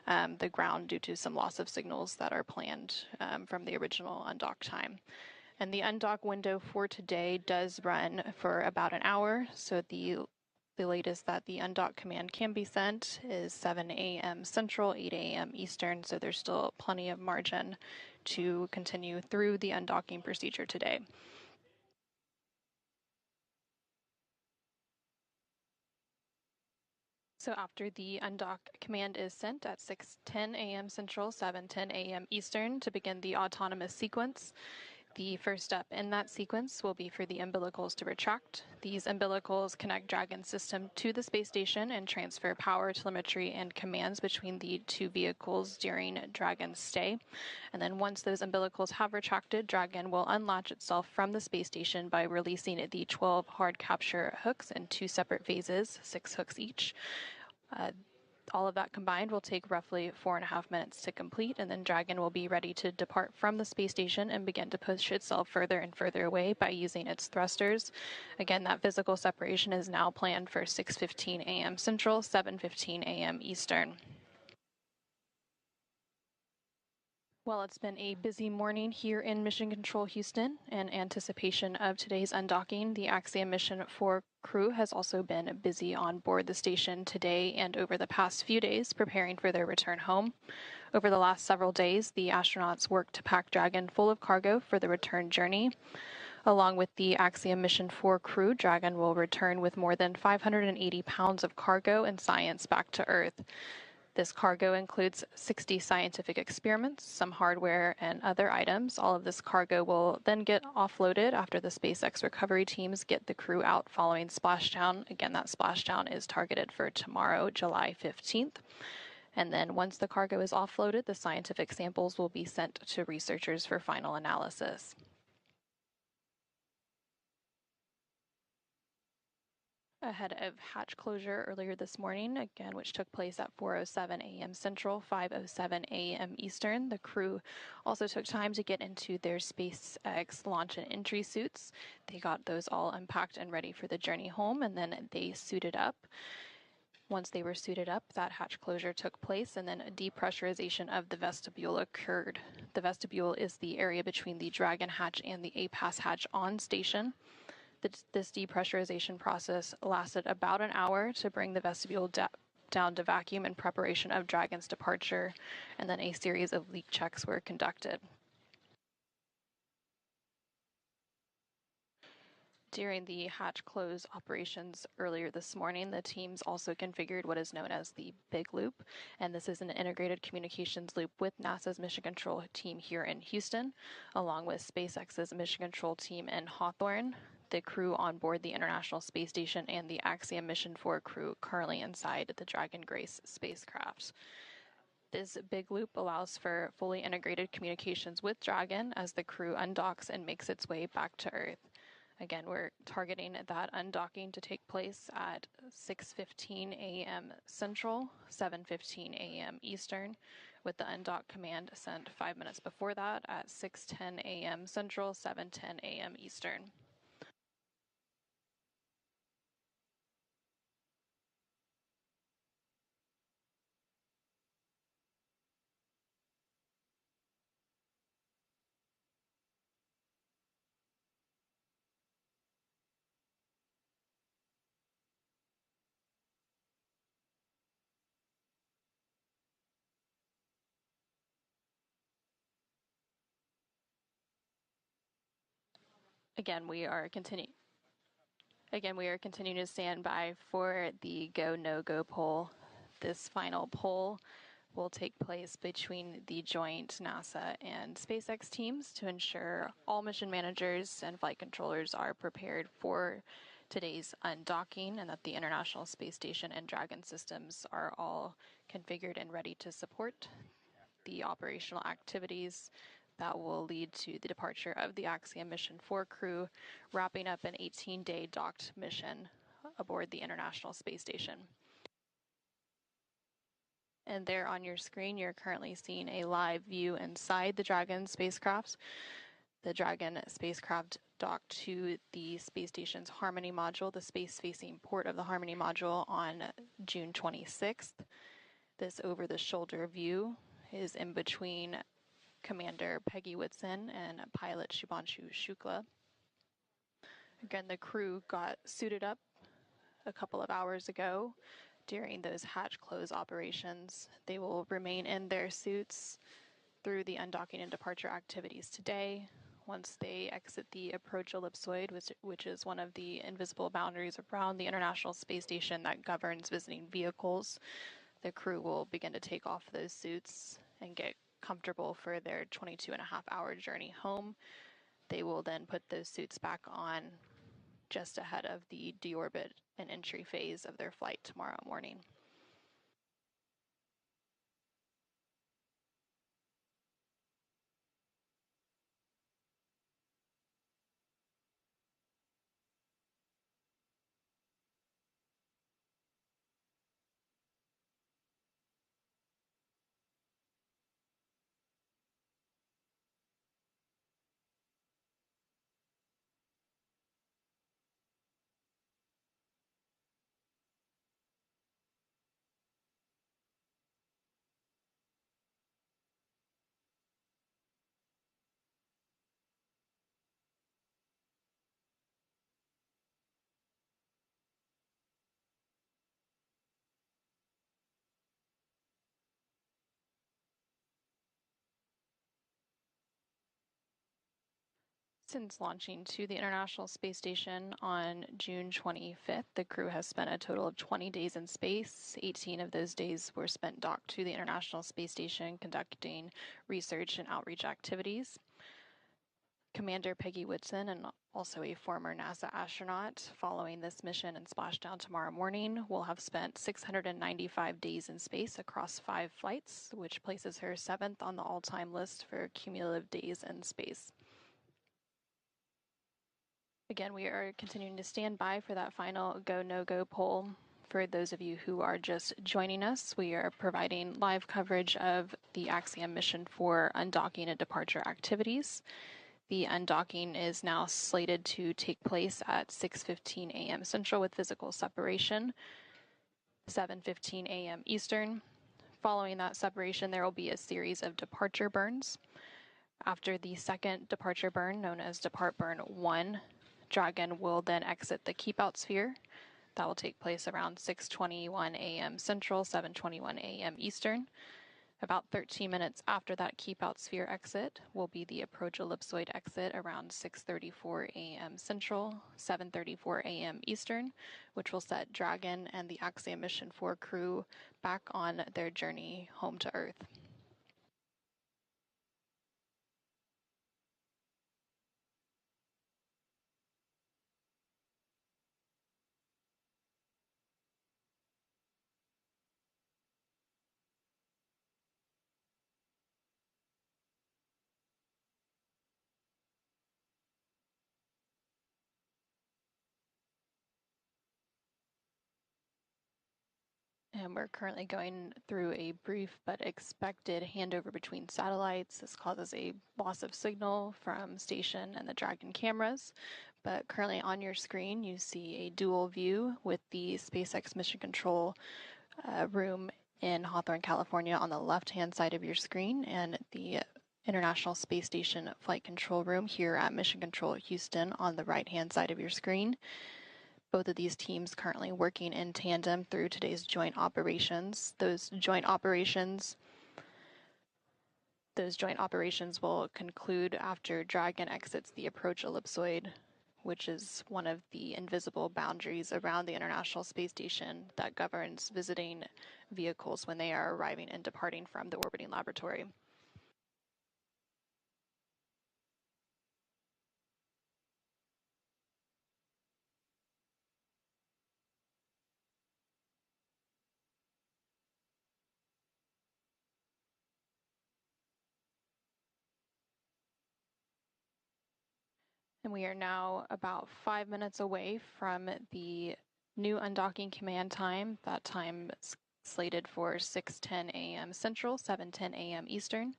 S3: the ground due to some loss of signals that are planned from the original undock time. And the undock window for today does run for about an hour, so the latest that the undock command can be sent is 7 a.m. Central, 8 a.m. Eastern, so there's still plenty of margin to continue through the undocking procedure today. So after the undock command is sent at 6:10 a.m. Central, 7:10 a.m. Eastern to begin the autonomous sequence, the first step in that sequence will be for the umbilicals to retract. These umbilicals connect Dragon's system to the space station and transfer power, telemetry, and commands between the two vehicles during Dragon's stay. And then once those umbilicals have retracted, Dragon will unlatch itself from the space station by releasing the 12 hard capture hooks in 2 separate phases, 6 hooks each. All of that combined will take roughly 4.5 minutes to complete, and then Dragon will be ready to depart from the space station and begin to push itself further and further away by using its thrusters. Again, that physical separation is now planned for 6:15 a.m. Central, 7:15 a.m. Eastern. Well, it's been a busy morning here in Mission Control Houston. In anticipation of today's undocking, the Axiom Mission 4 crew has also been busy on board the station today and over the past few days preparing for their return home. Over the last several days, the astronauts worked to pack Dragon full of cargo for the return journey. Along with the Axiom Mission 4 crew, Dragon will return with more than 580 pounds of cargo and science back to Earth. This cargo includes 60 scientific experiments, some hardware, and other items. All of this cargo will then get offloaded after the SpaceX recovery teams get the crew out following splashdown. Again, that splashdown is targeted for tomorrow, July 15th. And then once the cargo is offloaded, the scientific samples will be sent to researchers for final analysis. Ahead of hatch closure earlier this morning, again, which took place at 4:07 a.m. Central, 5:07 a.m. Eastern. The crew also took time to get into their SpaceX launch and entry suits. They got those all unpacked and ready for the journey home, and then they suited up. Once they were suited up, that hatch closure took place, and then a depressurization of the vestibule occurred. The vestibule is the area between the Dragon hatch and the APAS hatch on station. This depressurization process lasted about an hour to bring the vestibule down to vacuum in preparation of Dragon's departure, and then a series of leak checks were conducted. During the hatch close operations earlier this morning, the teams also configured what is known as the Big Loop, and this is an integrated communications loop with NASA's Mission Control team here in Houston, along with SpaceX's Mission Control team in Hawthorne, the crew on board the International Space Station, and the Axiom Mission 4 crew currently inside the Dragon Grace spacecraft. This big loop allows for fully integrated communications with Dragon as the crew undocks and makes its way back to Earth. Again, we're targeting that undocking to take place at 6:15 a.m. Central, 7:15 a.m. Eastern, with the undock command sent 5 minutes before that at 6:10 a.m. Central, 7:10 a.m. Eastern. Again, we are continuing to stand by for the go, no-go poll. This final poll will take place between the joint NASA and SpaceX teams to ensure all mission managers and flight controllers are prepared for today's undocking and that the International Space Station and Dragon systems are all configured and ready to support the operational activities that will lead to the departure of the Axiom Mission 4 crew, wrapping up an 18-day docked mission aboard the International Space Station. And there on your screen, you're currently seeing a live view inside the Dragon spacecraft. The Dragon spacecraft docked to the space station's Harmony module, the space-facing port of the Harmony module, on June 26th. This over-the-shoulder view is in between Commander Peggy Whitson and pilot Shubhanshu Shukla. Again, the crew got suited up a couple of hours ago during those hatch close operations. They will remain in their suits through the undocking and departure activities today. Once they exit the approach ellipsoid, which is one of the invisible boundaries around the International Space Station that governs visiting vehicles, the crew will begin to take off those suits and get comfortable for their 22.5-hour journey home. They will then put those suits back on just ahead of the deorbit and entry phase of their flight tomorrow morning. Since launching to the International Space Station on June 25th, the crew has spent a total of 20 days in space. 18 of those days were spent docked to the International Space Station conducting research and outreach activities. Commander Peggy Whitson, and also a former NASA astronaut, following this mission and splashdown tomorrow morning, will have spent 695 days in space across 5 flights, which places her 7th on the all-time list for cumulative days in space. Again, we are continuing to stand by for that final go, no-go poll. For those of you who are just joining us, we are providing live coverage of the Axiom mission for undocking and departure activities. The undocking is now slated to take place at 6:15 a.m. Central with physical separation, 7:15 a.m. Eastern. Following that separation, there will be a series of departure burns. After the second departure burn, known as Depart Burn 1, Dragon will then exit the keep-out sphere. That will take place around 6:21 a.m. Central, 7:21 a.m. Eastern. About 13 minutes after that keep-out sphere exit will be the approach ellipsoid exit around 6:34 a.m. Central, 7:34 a.m. Eastern, which will set Dragon and the Axiom Mission 4 crew back on their journey home to Earth. And we're currently going through a brief but expected handover between satellites. This causes a loss of signal from station and the Dragon cameras. But currently on your screen, you see a dual view with the SpaceX Mission Control room in Hawthorne, California on the left-hand side of your screen, and the International Space Station Flight Control Room here at Mission Control Houston on the right-hand side of your screen. Both of these teams currently working in tandem through today's joint operations. Those joint operations will conclude after Dragon exits the approach ellipsoid, which is one of the invisible boundaries around the International Space Station that governs visiting vehicles when they are arriving and departing from the orbiting laboratory. And we are now about 5 minutes away from the new undocking command time. That time is slated for 6:10 a.m. Central, 7:10 a.m. Eastern.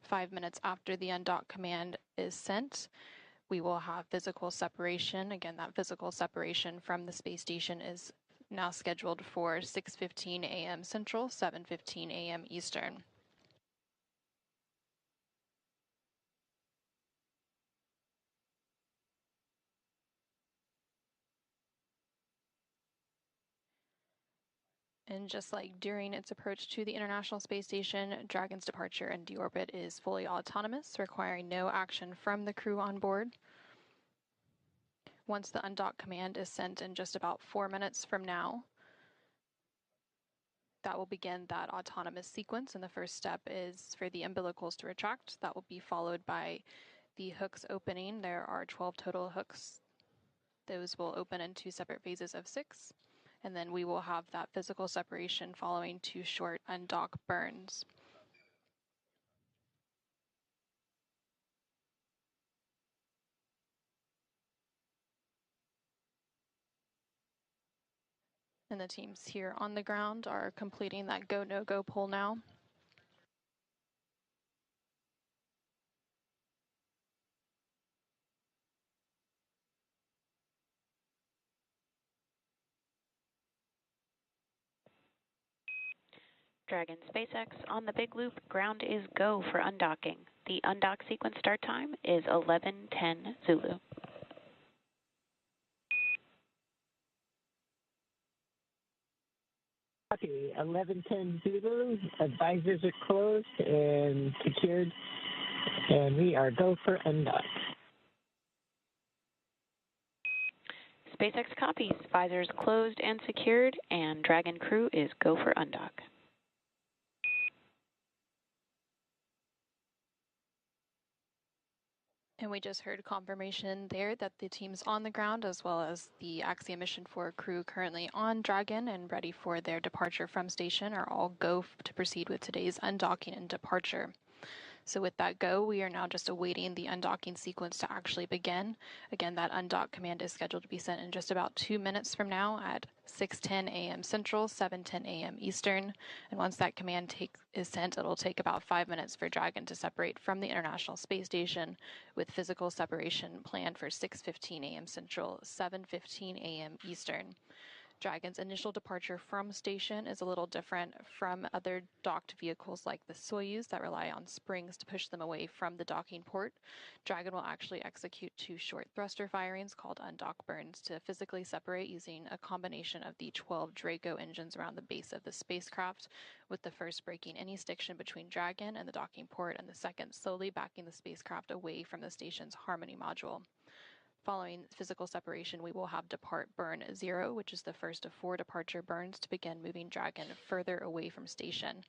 S3: 5 minutes after the undock command is sent, we will have physical separation. Again, that physical separation from the space station is now scheduled for 6:15 a.m. Central, 7:15 a.m. Eastern. And just like during its approach to the International Space Station, Dragon's departure and deorbit is fully autonomous, requiring no action from the crew on board. Once the undock command is sent in just about 4 minutes from now, that will begin that autonomous sequence, and the first step is for the umbilicals to retract. That will be followed by the hooks opening. There are 12 total hooks. Those will open in 2 separate phases of 6. And then we will have that physical separation following 2 short undock burns. And the teams here on the ground are completing that go, no-go poll now.
S8: Dragon SpaceX on the big loop, ground is go for undocking. The undock sequence start time is 11:10 Zulu.
S7: Okay, 11:10 Zulu. Advisors are closed and secured, and we are go for undock.
S8: SpaceX copies. Visors closed and secured, and Dragon crew is go for undock.
S3: And we just heard confirmation there that the teams on the ground, as well as the Axiom Mission 4 crew currently on Dragon and ready for their departure from station, are all go to proceed with today's undocking and departure. So with that go, we are now just awaiting the undocking sequence to actually begin. Again, that undock command is scheduled to be sent in just about 2 minutes from now at 6:10 a.m. Central, 7:10 a.m. Eastern. And once that command is sent, it'll take about 5 minutes for Dragon to separate from the International Space Station, with physical separation planned for 6:15 a.m. Central, 7:15 a.m. Eastern. Dragon's initial departure from station is a little different from other docked vehicles like the Soyuz that rely on springs to push them away from the docking port. Dragon will actually execute 2 short thruster firings called undock burns to physically separate using a combination of the 12 Draco engines around the base of the spacecraft, with the first breaking any stiction between Dragon and the docking port and the second slowly backing the spacecraft away from the station's Harmony module. Following physical separation, we will have Depart Burn 0, which is the first of 4 departure burns to begin moving Dragon further away from station.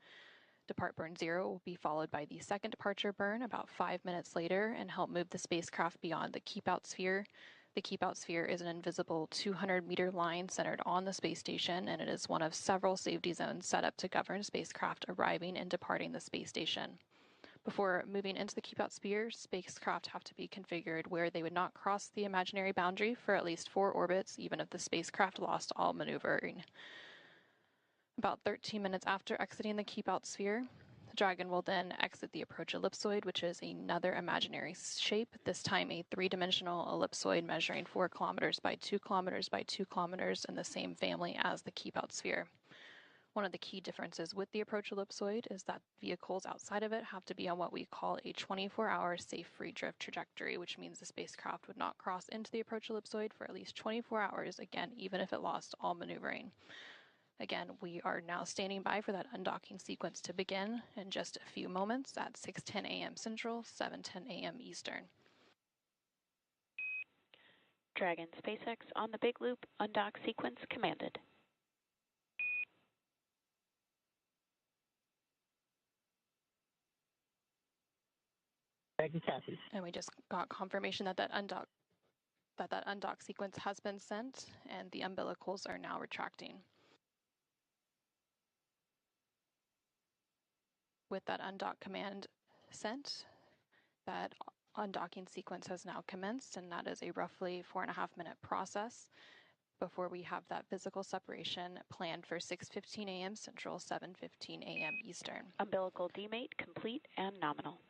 S3: Depart Burn 0 will be followed by the second departure burn about 5 minutes later and help move the spacecraft beyond the Keep Out Sphere. The Keep Out Sphere is an invisible 200-meter line centered on the space station, and it is one of several safety zones set up to govern spacecraft arriving and departing the space station. Before moving into the Keep Out Sphere, spacecraft have to be configured where they would not cross the imaginary boundary for at least 4 orbits, even if the spacecraft lost all maneuvering. About 13 minutes after exiting the Keep Out Sphere, the Dragon will then exit the approach ellipsoid, which is another imaginary shape, this time a 3-dimensional ellipsoid measuring 4 kilometers by 2 kilometers by 2 kilometers in the same family as the Keep Out Sphere. One of the key differences with the approach ellipsoid is that vehicles outside of it have to be on what we call a 24-hour safe free drift trajectory, which means the spacecraft would not cross into the approach ellipsoid for at least 24 hours, again, even if it lost all maneuvering. Again, we are now standing by for that undocking sequence to begin in just a few moments at 6:10 a.m. Central, 7:10 a.m. Eastern.
S8: Dragon SpaceX on the Big Loop, undock sequence commanded.
S3: And we just got confirmation that that undock sequence has been sent, and the umbilicals are now retracting. With that undock command sent, that undocking sequence has now commenced, and that is a roughly 4.5-minute process before we have that physical separation planned for 6:15 a.m. Central, 7:15 a.m. Eastern.
S8: Umbilical demate complete and nominal.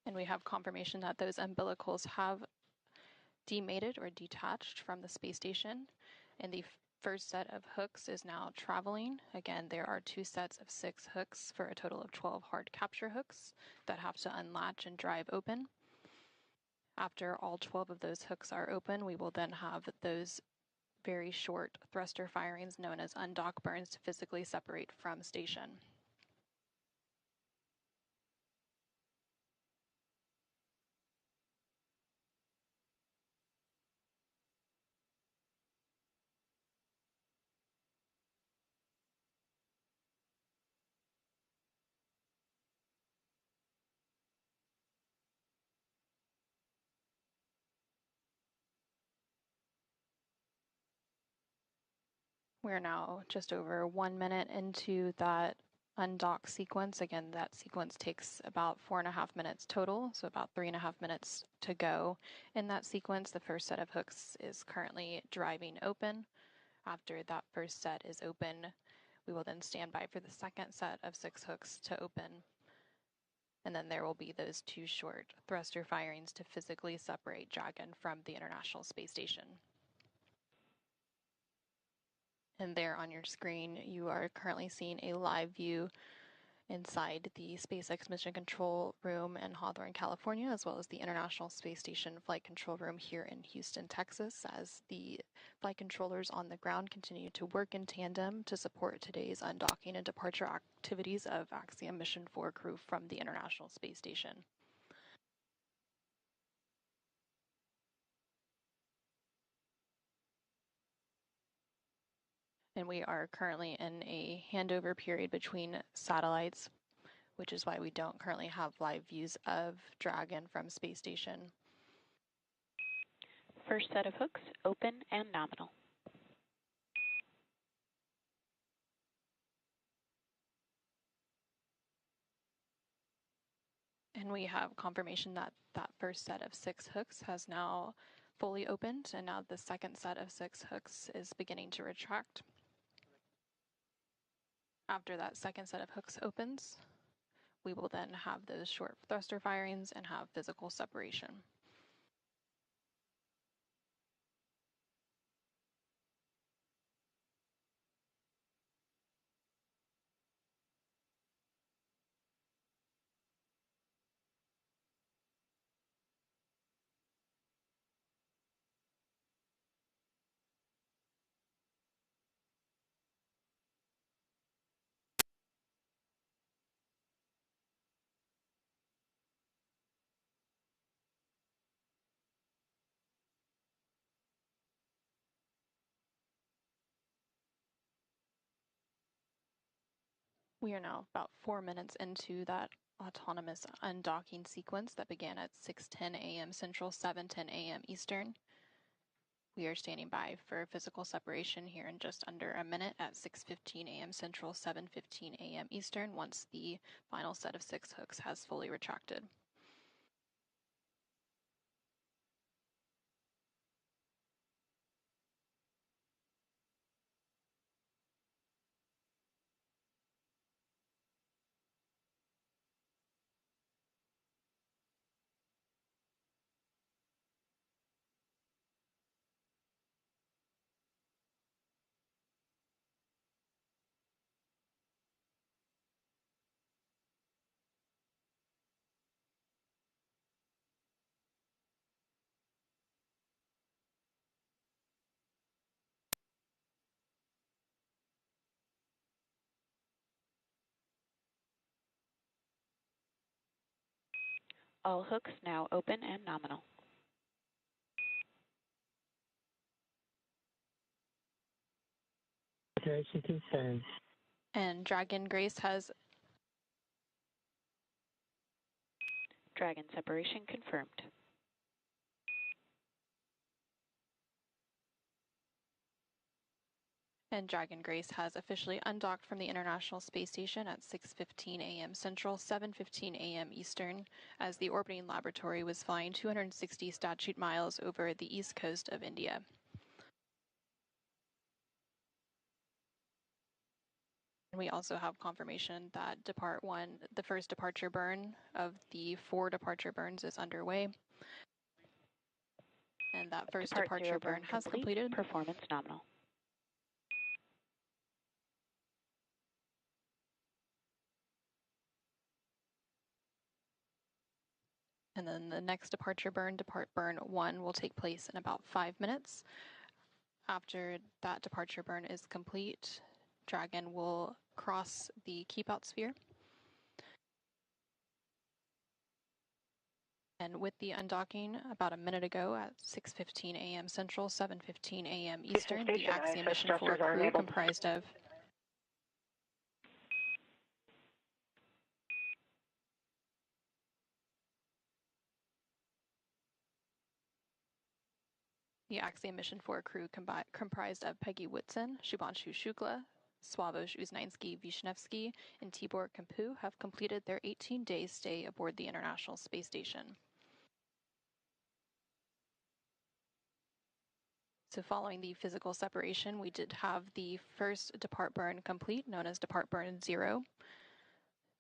S3: And we have confirmation that those umbilicals have demated or detached from the space station, and the first set of hooks is now traveling. Again, there are 2 sets of 6 hooks for a total of 12 hard capture hooks that have to unlatch and drive open. After all 12 of those hooks are open, we will then have those very short thruster firings known as undock burns to physically separate from station. We're now just over 1 minute into that undock sequence. Again, that sequence takes about 4.5 minutes total, so about 3.5 minutes to go. In that sequence, the first set of hooks is currently driving open. After that first set is open, we will then stand by for the second set of 6 hooks to open. And then there will be those 2 short thruster firings to physically separate Dragon from the International Space Station. And there on your screen, you are currently seeing a live view inside the SpaceX Mission Control Room in Hawthorne, California, as well as the International Space Station Flight Control Room here in Houston, Texas, as the flight controllers on the ground continue to work in tandem to support today's undocking and departure activities of Axiom Mission 4 crew from the International Space Station. And we are currently in a handover period between satellites, which is why we don't currently have live views of Dragon from space station.
S8: First set of hooks, open and nominal.
S3: And we have confirmation that that first set of 6 hooks has now fully opened, and now the second set of 6 hooks is beginning to retract. After that second set of hooks opens, we will then have those short thruster firings and have physical separation. We are now about 4 minutes into that autonomous undocking sequence that began at 6:10 a.m. Central, 7:10 a.m. Eastern. We are standing by for physical separation here in just under a minute at 6:15 a.m. Central, 7:15 a.m. Eastern, once the final set of 6 hooks has fully retracted.
S8: All hooks now open and nominal.
S3: And Dragon Grace has
S8: Dragon separation confirmed.
S3: Dragon Grace has officially undocked from the International Space Station at 6:15 a.m. Central, 7:15 a.m. Eastern, as the orbiting laboratory was flying 260 statute miles over the east coast of India. And we also have confirmation that the first departure burn of the 4 departure burns is underway. And that first departure burn has completed.
S8: Performance nominal.
S3: And then the next departure burn, depart burn 1, will take place in about 5 minutes. After that departure burn is complete, Dragon will cross the keep out sphere. And with the undocking about a minute ago at 6:15 a.m. Central, 7:15 a.m. Eastern, the Axiom Mission 4 crew comprised of The Axiom Mission 4 crew comprised of Peggy Whitson, Shubhanshu Shukla, Sławomir Uznański-Wisniewski, and Tibor Kampu have completed their 18-day stay aboard the International Space Station. So following the physical separation, we did have the first depart burn complete, known as depart burn 0.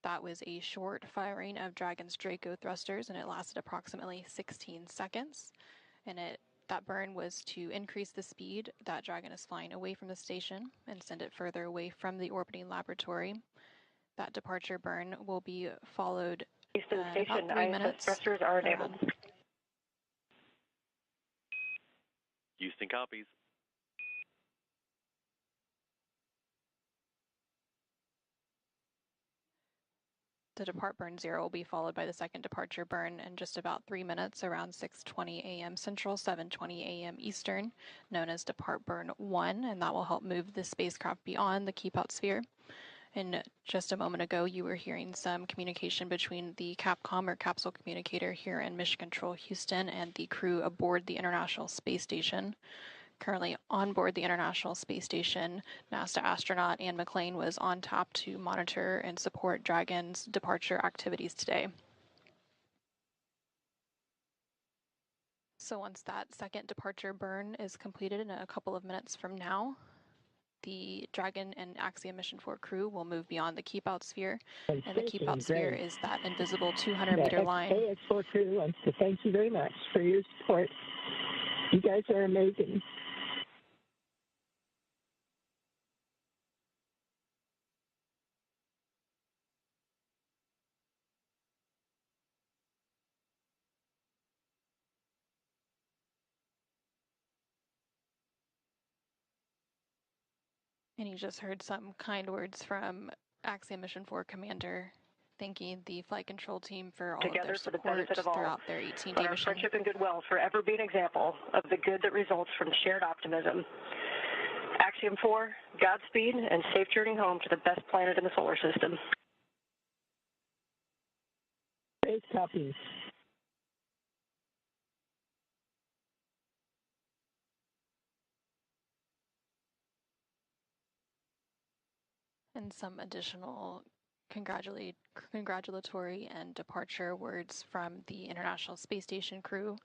S3: That was a short firing of Dragon's Draco thrusters, and it lasted approximately 16 seconds. And that burn was to increase the speed that Dragon is flying away from the station and send it further away from the orbiting laboratory. That departure burn will be followed
S1: East of the
S3: in about
S1: station,
S3: 3
S1: ISS
S3: minutes.
S1: thrusters are enabled.
S2: Houston copies.
S3: The depart burn 0 will be followed by the second departure burn in just about 3 minutes around 6:20 a.m. Central, 7:20 a.m. Eastern, known as depart burn 1, and that will help move the spacecraft beyond the keep out sphere. And just a moment ago, you were hearing some communication between the CAPCOM or capsule communicator here in Mission Control Houston and the crew aboard the International Space Station. Currently on board the International Space Station, NASA astronaut Anne McClain was on tap to monitor and support Dragon's departure activities today. So once that second departure burn is completed in a couple of minutes from now, the Dragon and Axiom Mission 4 crew will move beyond the keep out sphere, and the keep out sphere is that invisible 200-meter line.
S7: AX4 crew wants to thank you very much for your support. You guys are amazing.
S3: And you just heard some kind words from Axiom Mission 4 Commander thanking the flight control team for all of their support throughout their 18-day
S1: Our
S3: mission.
S1: friendship and goodwill forever be an example of the good that results from shared optimism. Axiom 4, Godspeed, and safe journey home to the best planet in the solar system.
S7: Space copies.
S3: And some additional congratulatory and departure words from the International Space Station crew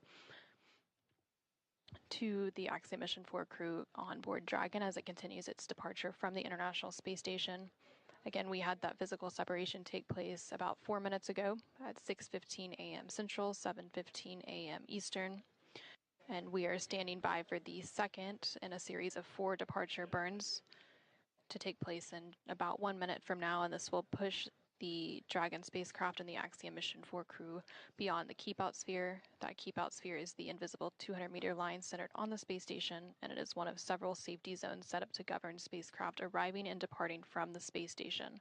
S3: to the Axiom Mission 4 crew on board Dragon as it continues its departure from the International Space Station. Again, we had that physical separation take place about 4 minutes ago at 6:15 a.m. Central, 7:15 a.m. Eastern. And we are standing by for the second in a series of 4 departure burns to take place in about 1 minute from now, and this will push the Dragon spacecraft and the Axiom Mission 4 crew beyond the keep out sphere. That keep out sphere is the invisible 200-meter line centered on the space station, and it is one of several safety zones set up to govern spacecraft arriving and departing from the space station.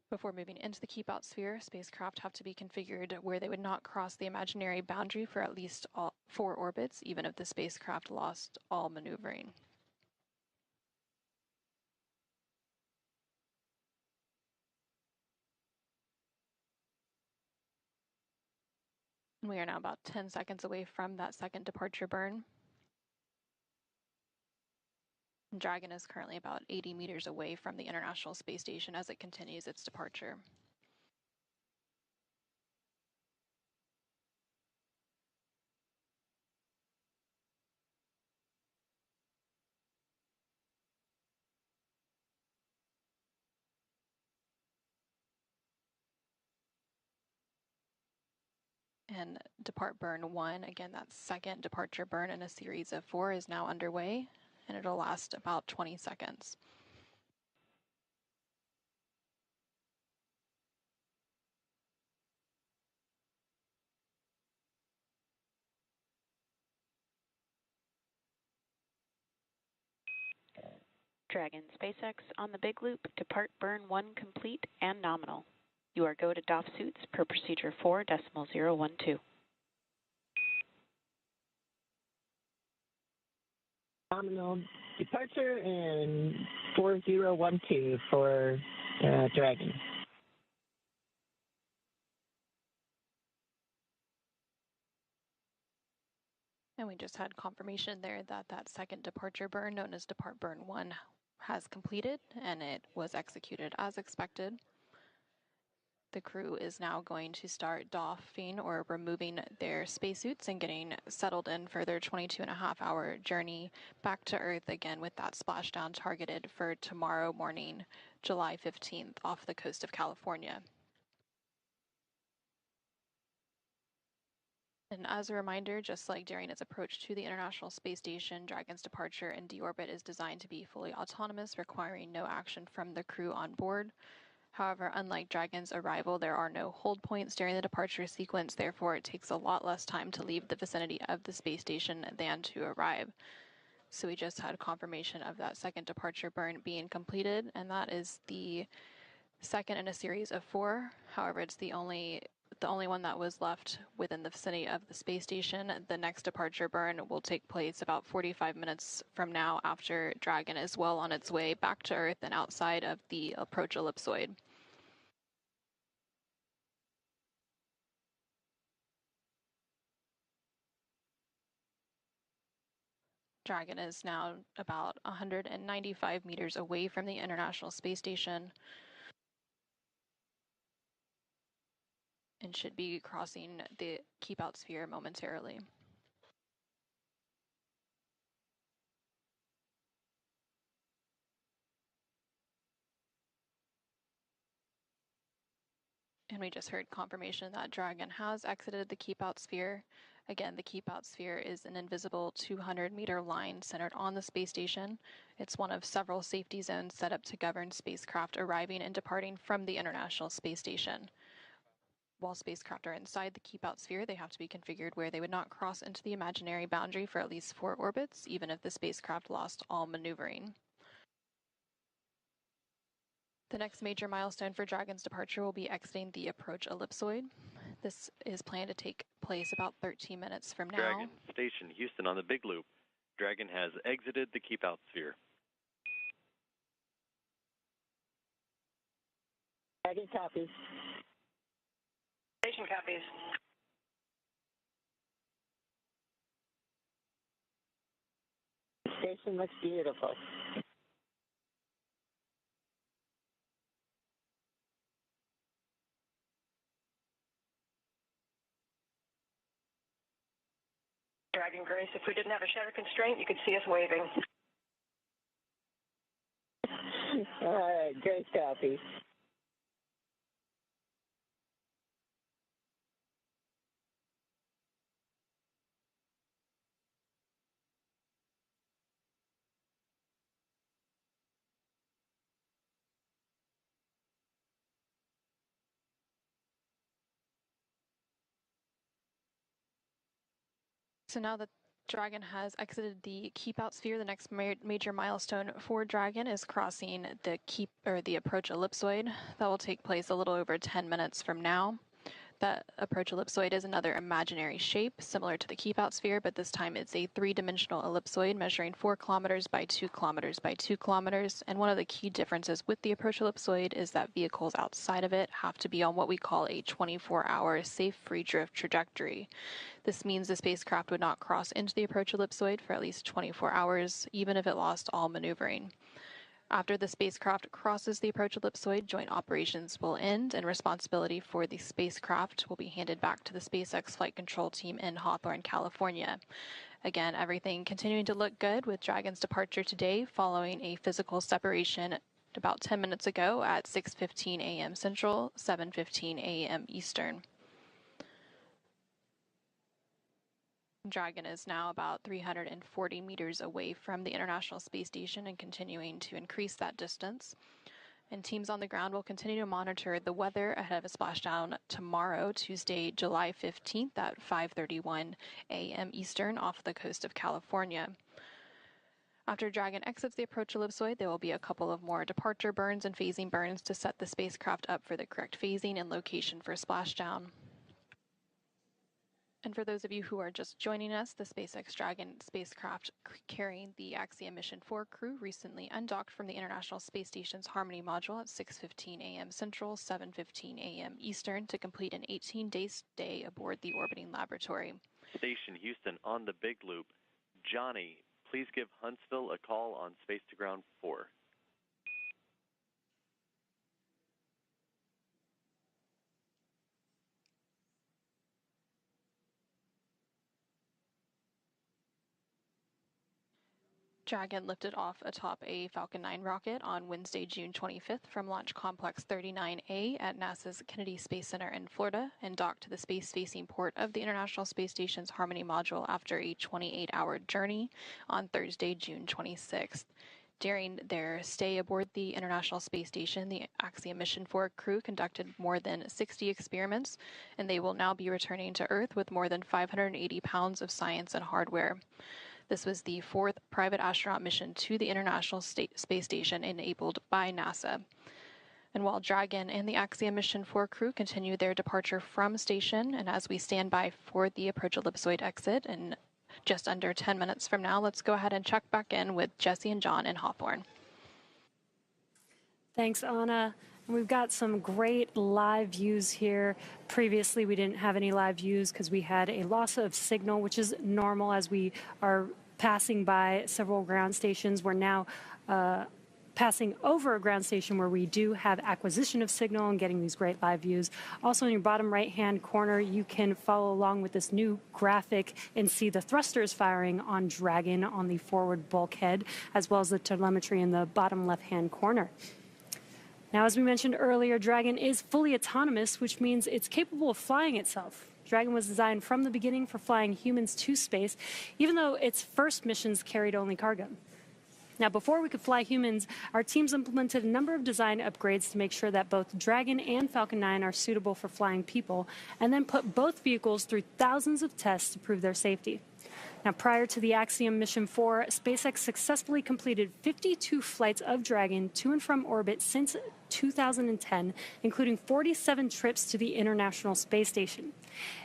S3: Before moving into the keep out sphere, spacecraft have to be configured where they would not cross the imaginary boundary for at least 4 orbits, even if the spacecraft lost all maneuvering. We are now about 10 seconds away from that second departure burn. Dragon is currently about 80 meters away from the International Space Station as it continues its departure. And depart burn 1, again, that second departure burn in a series of 4 is now underway, and it'll last about 20 seconds.
S8: Dragon SpaceX on the big loop, depart burn 1 complete and nominal. You are go to DOF suits per procedure 4.012.
S7: Nominal departure and 4012 for Dragon.
S3: And we just had confirmation there that that second departure burn, known as depart burn 1, has completed, and it was executed as expected. The crew is now going to start doffing or removing their spacesuits and getting settled in for their 22.5-hour journey back to Earth, again with that splashdown targeted for tomorrow morning, July 15th, off the coast of California. And as a reminder, just like during its approach to the International Space Station, Dragon's departure and deorbit is designed to be fully autonomous, requiring no action from the crew on board. However, unlike Dragon's arrival, there are no hold points during the departure sequence, therefore it takes a lot less time to leave the vicinity of the space station than to arrive. So we just had confirmation of that second departure burn being completed, and that is the second in a series of 4. However, it's the only one that was left within the vicinity of the space station. The next departure burn will take place about 45 minutes from now after Dragon is well on its way back to Earth and outside of the approach ellipsoid. Dragon is now about 195 meters away from the International Space Station and should be crossing the keep-out sphere momentarily. And we just heard confirmation that Dragon has exited the keep-out sphere. Again, the keep-out sphere is an invisible 200-meter line centered on the space station. It's one of several safety zones set up to govern spacecraft arriving and departing from the International Space Station. While spacecraft are inside the keep-out sphere, they have to be configured where they would not cross into the imaginary boundary for at least 4 orbits, even if the spacecraft lost all maneuvering. The next major milestone for Dragon's departure will be exiting the approach ellipsoid. This is planned to take place about 13 minutes from now.
S2: Dragon Station, Houston on the Big Loop. Dragon has exited the keep-out sphere.
S7: Dragon copies.
S1: Station copies.
S7: Station looks beautiful.
S1: Dragon Grace, if we didn't have a shutter constraint, you could see us waving.
S7: All right, great copy.
S3: So now that Dragon has exited the keep-out sphere, the next major milestone for Dragon is crossing the approach ellipsoid. That will take place a little over 10 minutes from now. That approach ellipsoid is another imaginary shape similar to the keep-out sphere, but this time it's a 3-dimensional ellipsoid measuring 4 kilometers by 2 kilometers by 2 kilometers. And one of the key differences with the approach ellipsoid is that vehicles outside of it have to be on what we call a 24-hour safe free drift trajectory. This means the spacecraft would not cross into the approach ellipsoid for at least 24 hours, even if it lost all maneuvering. After the spacecraft crosses the approach ellipsoid, joint operations will end, and responsibility for the spacecraft will be handed back to the SpaceX flight control team in Hawthorne, California. Again, everything continuing to look good with Dragon's departure today following a physical separation about 10 minutes ago at 6:15 a.m. Central, 7:15 a.m. Eastern. Dragon is now about 340 meters away from the International Space Station and continuing to increase that distance. And teams on the ground will continue to monitor the weather ahead of a splashdown tomorrow, Tuesday, July 15th at 5:31 a.m. Eastern off the coast of California. After Dragon exits the approach ellipsoid, there will be a couple of more departure burns and phasing burns to set the spacecraft up for the correct phasing and location for splashdown. And for those of you who are just joining us, the SpaceX Dragon spacecraft carrying the Axiom Mission 4 crew recently undocked from the International Space Station's Harmony module at 6:15 a.m. Central, 7:15 a.m. Eastern to complete an 18-day stay aboard the orbiting laboratory.
S2: Station Houston on the Big Loop. Johnny, please give Huntsville a call on Space to Ground 4.
S3: Dragon lifted off atop a Falcon 9 rocket on Wednesday, June 25th from Launch Complex 39A at NASA's Kennedy Space Center in Florida and docked to the space-facing port of the International Space Station's Harmony module after a 28-hour journey on Thursday, June 26th. During their stay aboard the International Space Station, the Axiom Mission 4 crew conducted more than 60 experiments, and they will now be returning to Earth with more than 580 pounds of science and hardware. This was the fourth private astronaut mission to the International Space Station enabled by NASA. And while Dragon and the Axiom Mission 4 crew continue their departure from station, and as we stand by for the approach ellipsoid exit in just under 10 minutes from now, let's go ahead and check back in with Jesse and John in Hawthorne.
S10: Thanks, Anna. We've got some great live views here. Previously, we didn't have any live views because we had a loss of signal, which is normal as we are passing by several ground stations. We're now passing over a ground station where we do have acquisition of signal and getting these great live views. Also, in your bottom right-hand corner, you can follow along with this new graphic and see the thrusters firing on Dragon on the forward bulkhead, as well as the telemetry in the bottom left-hand corner. Now, as we mentioned earlier, Dragon is fully autonomous, which means it's capable of flying itself. Dragon was designed from the beginning for flying humans to space, even though its first missions carried only cargo. Now, before we could fly humans, our teams implemented a number of design upgrades to make sure that both Dragon and Falcon 9 are suitable for flying people, and then put both vehicles through thousands of tests to prove their safety. Now, prior to the Axiom Mission 4, SpaceX successfully completed 52 flights of Dragon to and from orbit since 2010, including 47 trips to the International Space Station.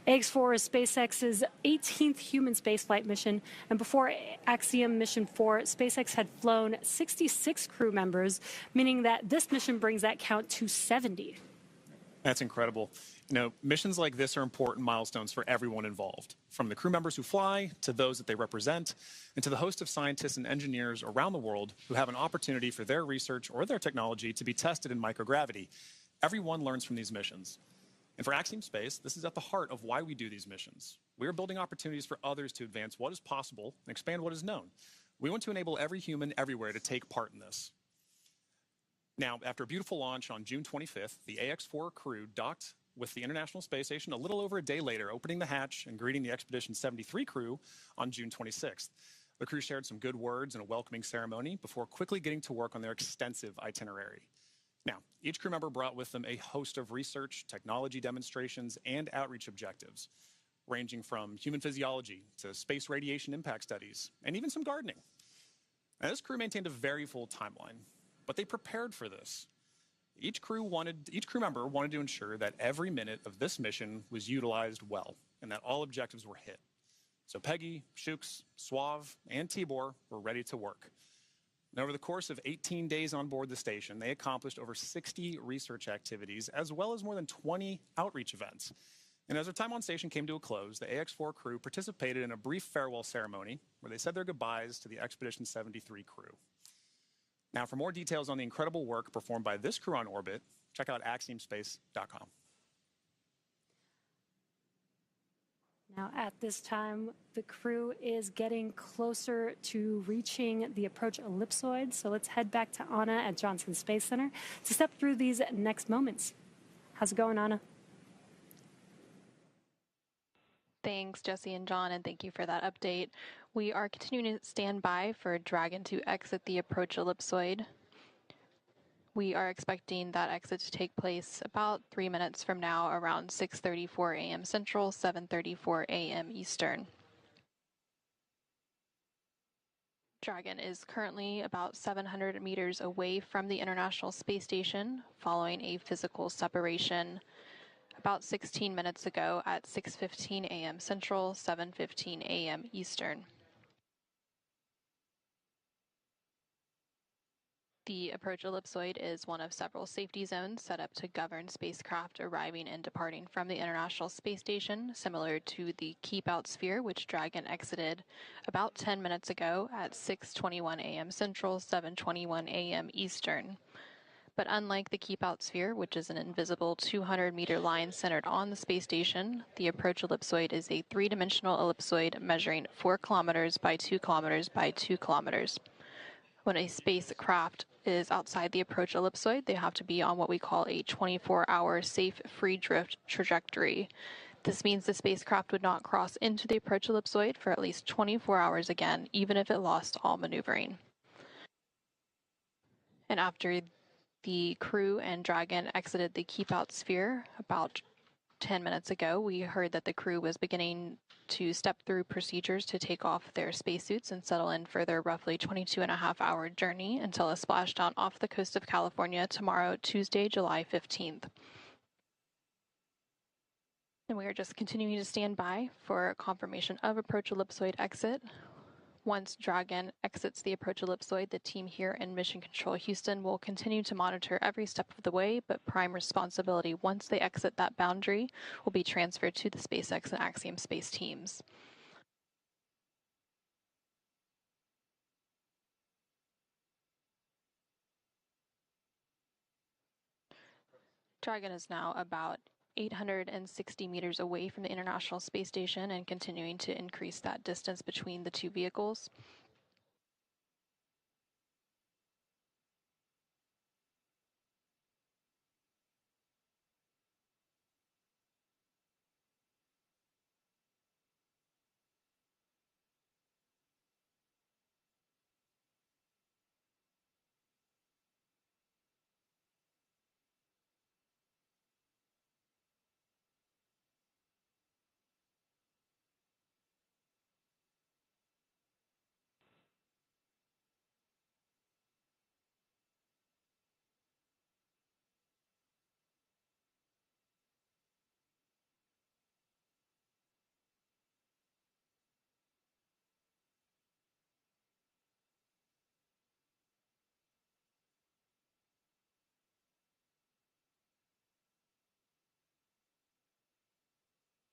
S10: AX-4 is SpaceX's 18th human spaceflight mission, and before Axiom Mission 4, SpaceX had flown 66 crew members, meaning that this mission brings that count to 70.
S9: That's incredible. You know, missions like this are important milestones for everyone involved, from the crew members who fly to those that they represent, and to the host of scientists and engineers around the world who have an opportunity for their research or their technology to be tested in microgravity. Everyone learns from these missions. And for Axiom Space, this is at the heart of why we do these missions. We are building opportunities for others to advance what is possible and expand what is known. We want to enable every human everywhere to take part in this. Now, after a beautiful launch on June 25th, the AX-4 crew docked with the International Space Station a little over a day later, opening the hatch and greeting the Expedition 73 crew on June 26th. The crew shared some good words and a welcoming ceremony before quickly getting to work on their extensive itinerary. Now, each crew member brought with them a host of research, technology demonstrations, and outreach objectives, ranging from human physiology to space radiation impact studies, and even some gardening. Now, this crew maintained a very full timeline, but they prepared for this. Each crew member wanted to ensure that every minute of this mission was utilized well and that all objectives were hit. So Peggy, Shooks, Suave, and Tibor were ready to work. And over the course of 18 days on board the station, they accomplished over 60 research activities, as well as more than 20 outreach events. And as their time on station came to a close, the AX-4 crew participated in a brief farewell ceremony where they said their goodbyes to the Expedition 73 crew. Now, for more details on the incredible work performed by this crew on orbit, check out axiomspace.com.
S10: Now, at this time, the crew is getting closer to reaching the approach ellipsoid, so let's head back to Anna at Johnson Space Center to step through these next moments. How's it going, Anna?
S3: Thanks, Jesse and John, and thank you for that update. We are continuing to stand by for Dragon to exit the approach ellipsoid. We are expecting that exit to take place about 3 minutes from now, around 6:34 a.m. Central, 7:34 a.m. Eastern. Dragon is currently about 700 meters away from the International Space Station, following a physical separation about 16 minutes ago at 6:15 a.m. Central, 7:15 a.m. Eastern. The approach ellipsoid is one of several safety zones set up to govern spacecraft arriving and departing from the International Space Station, similar to the Keep Out sphere, which Dragon exited about 10 minutes ago at 6:21 a.m. Central, 7:21 a.m. Eastern. But unlike the Keep Out sphere, which is an invisible 200-meter line centered on the space station, the approach ellipsoid is a three-dimensional ellipsoid measuring 4 kilometers by 2 kilometers by 2 kilometers. When a spacecraft is outside the approach ellipsoid, they have to be on what we call a 24-hour safe free drift trajectory. This means the spacecraft would not cross into the approach ellipsoid for at least 24 hours again, even if it lost all maneuvering. And after the crew and Dragon exited the keep out sphere about 10 minutes ago, we heard that the crew was beginning to step through procedures to take off their spacesuits and settle in for their roughly 22.5-hour journey until a splashdown off the coast of California tomorrow, Tuesday, July 15th. And we are just continuing to stand by for confirmation of approach ellipsoid exit. Once Dragon exits the approach ellipsoid, the team here in Mission Control Houston will continue to monitor every step of the way, but prime responsibility once they exit that boundary will be transferred to the SpaceX and Axiom space teams. Dragon is now about 860 meters away from the International Space Station and continuing to increase that distance between the two vehicles.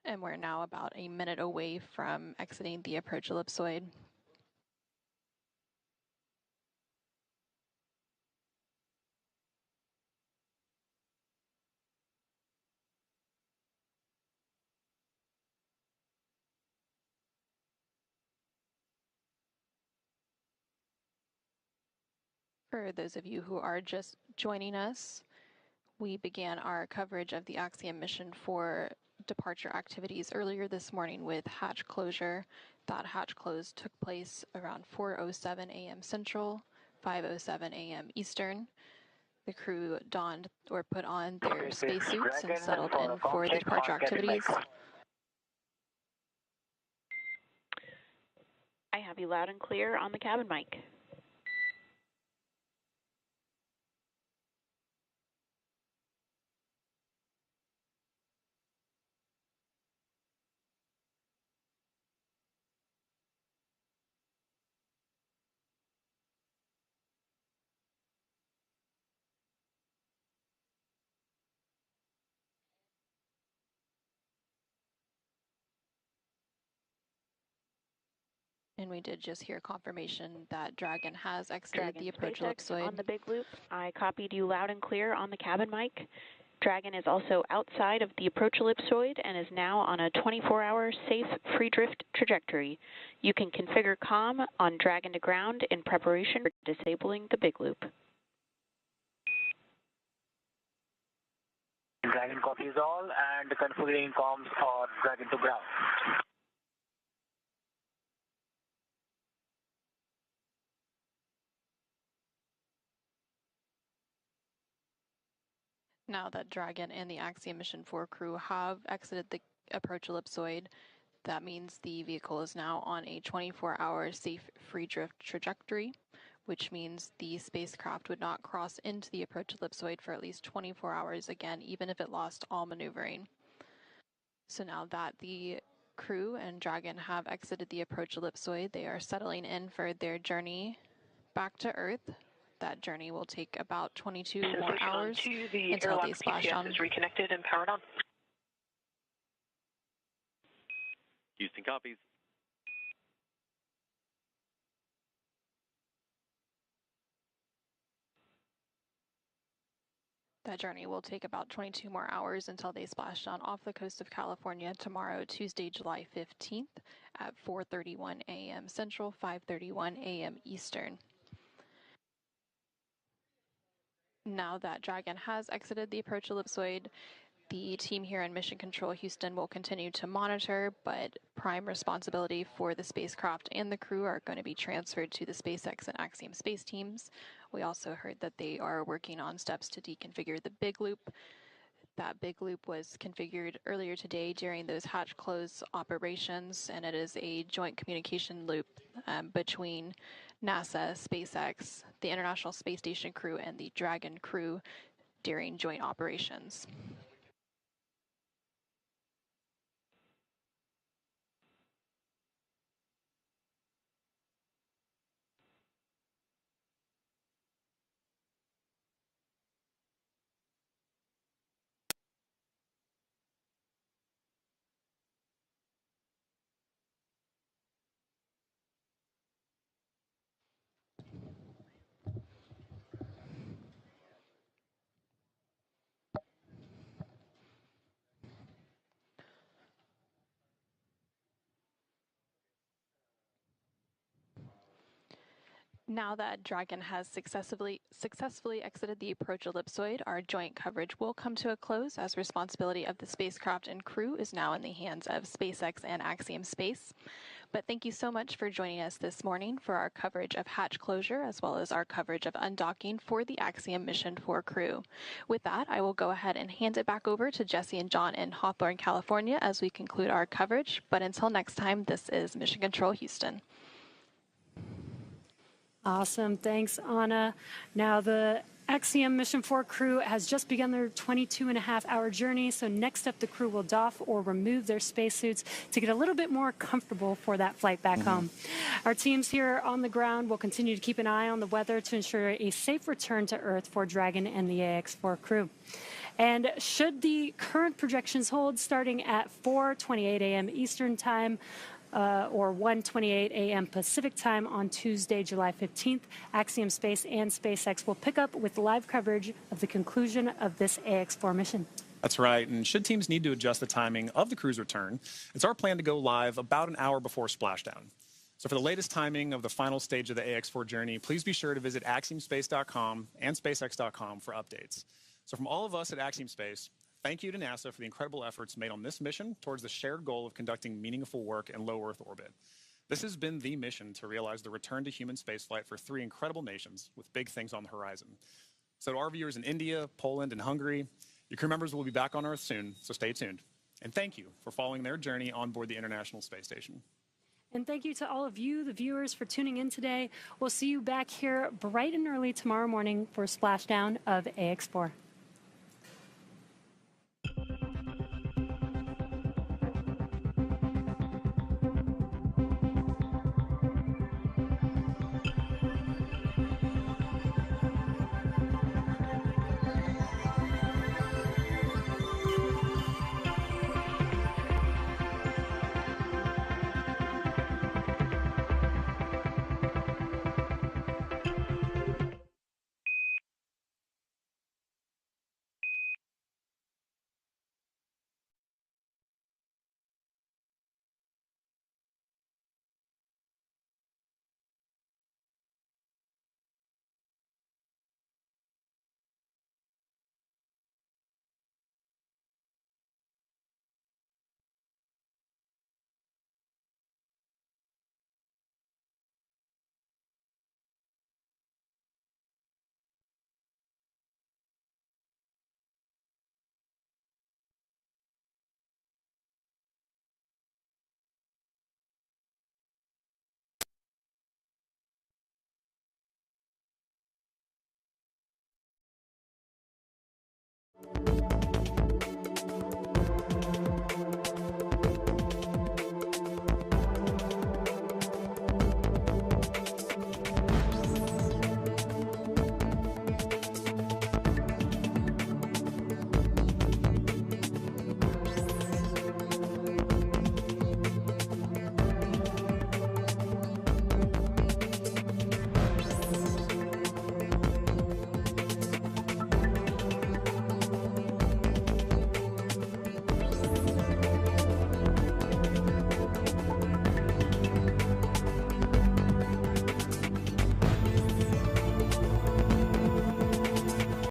S3: And we're now about a minute away from exiting the approach ellipsoid. For those of you who are just joining us, we began our coverage of the Axiom mission for departure activities earlier this morning with hatch closure. That hatch close took place around 4:07 a.m. Central, 5:07 a.m. Eastern. The crew donned or put on their spacesuits and settled in for the departure activities.
S8: I have you loud and clear on the cabin mic.
S3: And we did just hear confirmation that Dragon has exited the approach
S8: SpaceX
S3: ellipsoid.
S8: on the big loop. I copied you loud and clear on the cabin mic. Dragon is also outside of the approach ellipsoid and is now on a 24-hour safe free drift trajectory. You can configure comm on Dragon to ground in preparation for disabling the big loop.
S11: Dragon copies all and configuring comms for Dragon to ground.
S3: Now that Dragon and the Axiom Mission 4 crew have exited the approach ellipsoid, that means the vehicle is now on a 24-hour safe free drift trajectory, which means the spacecraft would not cross into the approach ellipsoid for at least 24 hours again, even if it lost all maneuvering. So now that the crew and Dragon have exited the approach ellipsoid, they are settling in for their journey back to Earth. That journey will take about 22 more hours until they splash down.
S12: Is reconnected and powered on.
S2: Houston copies.
S3: That journey will take about 22 more hours until they splash down off the coast of California tomorrow, Tuesday, July 15th at 4:31 a.m. Central, 5:31 a.m. Eastern. Now that Dragon has exited the approach ellipsoid, the team here in Mission Control Houston will continue to monitor, but prime responsibility for the spacecraft and the crew are going to be transferred to the SpaceX and Axiom space teams. We also heard that they are working on steps to deconfigure the big loop. That big loop was configured earlier today during those hatch close operations, and it is a joint communication loop between NASA, SpaceX, the International Space Station crew, and the Dragon crew during joint operations. Now that Dragon has successfully exited the approach ellipsoid, our joint coverage will come to a close as responsibility of the spacecraft and crew is now in the hands of SpaceX and Axiom Space. But thank you so much for joining us this morning for our coverage of hatch closure as well as our coverage of undocking for the Axiom Mission 4 crew. With that, I will go ahead and hand it back over to Jesse and John in Hawthorne, California as we conclude our coverage. But until next time, this is Mission Control Houston.
S10: Awesome. Thanks, Anna. Now, the Axiom Mission 4 crew has just begun their 22.5-hour journey. So next up, the crew will doff or remove their spacesuits to get a little bit more comfortable for that flight back home. Our teams here on the ground will continue to keep an eye on the weather to ensure a safe return to Earth for Dragon and the AX4 crew. And should the current projections hold, starting at 4:28 a.m. Eastern Time, or 1:28 a.m. Pacific Time on Tuesday, July 15th, Axiom Space and SpaceX will pick up with live coverage of the conclusion of this AX4 mission.
S9: That's right, and should teams need to adjust the timing of the crew's return, it's our plan to go live about an hour before splashdown. So for the latest timing of the final stage of the AX4 journey, please be sure to visit axiomspace.com and spacex.com for updates. So from all of us at Axiom Space, thank you to NASA for the incredible efforts made on this mission towards the shared goal of conducting meaningful work in low Earth orbit. This has been the mission to realize the return to human spaceflight for 3 incredible nations with big things on the horizon. So to our viewers in India, Poland, and Hungary, your crew members will be back on Earth soon, so stay tuned. And thank you for following their journey on board the International Space Station.
S10: And thank you to all of you, the viewers, for tuning in today. We'll see you back here bright and early tomorrow morning for a splashdown of AX4.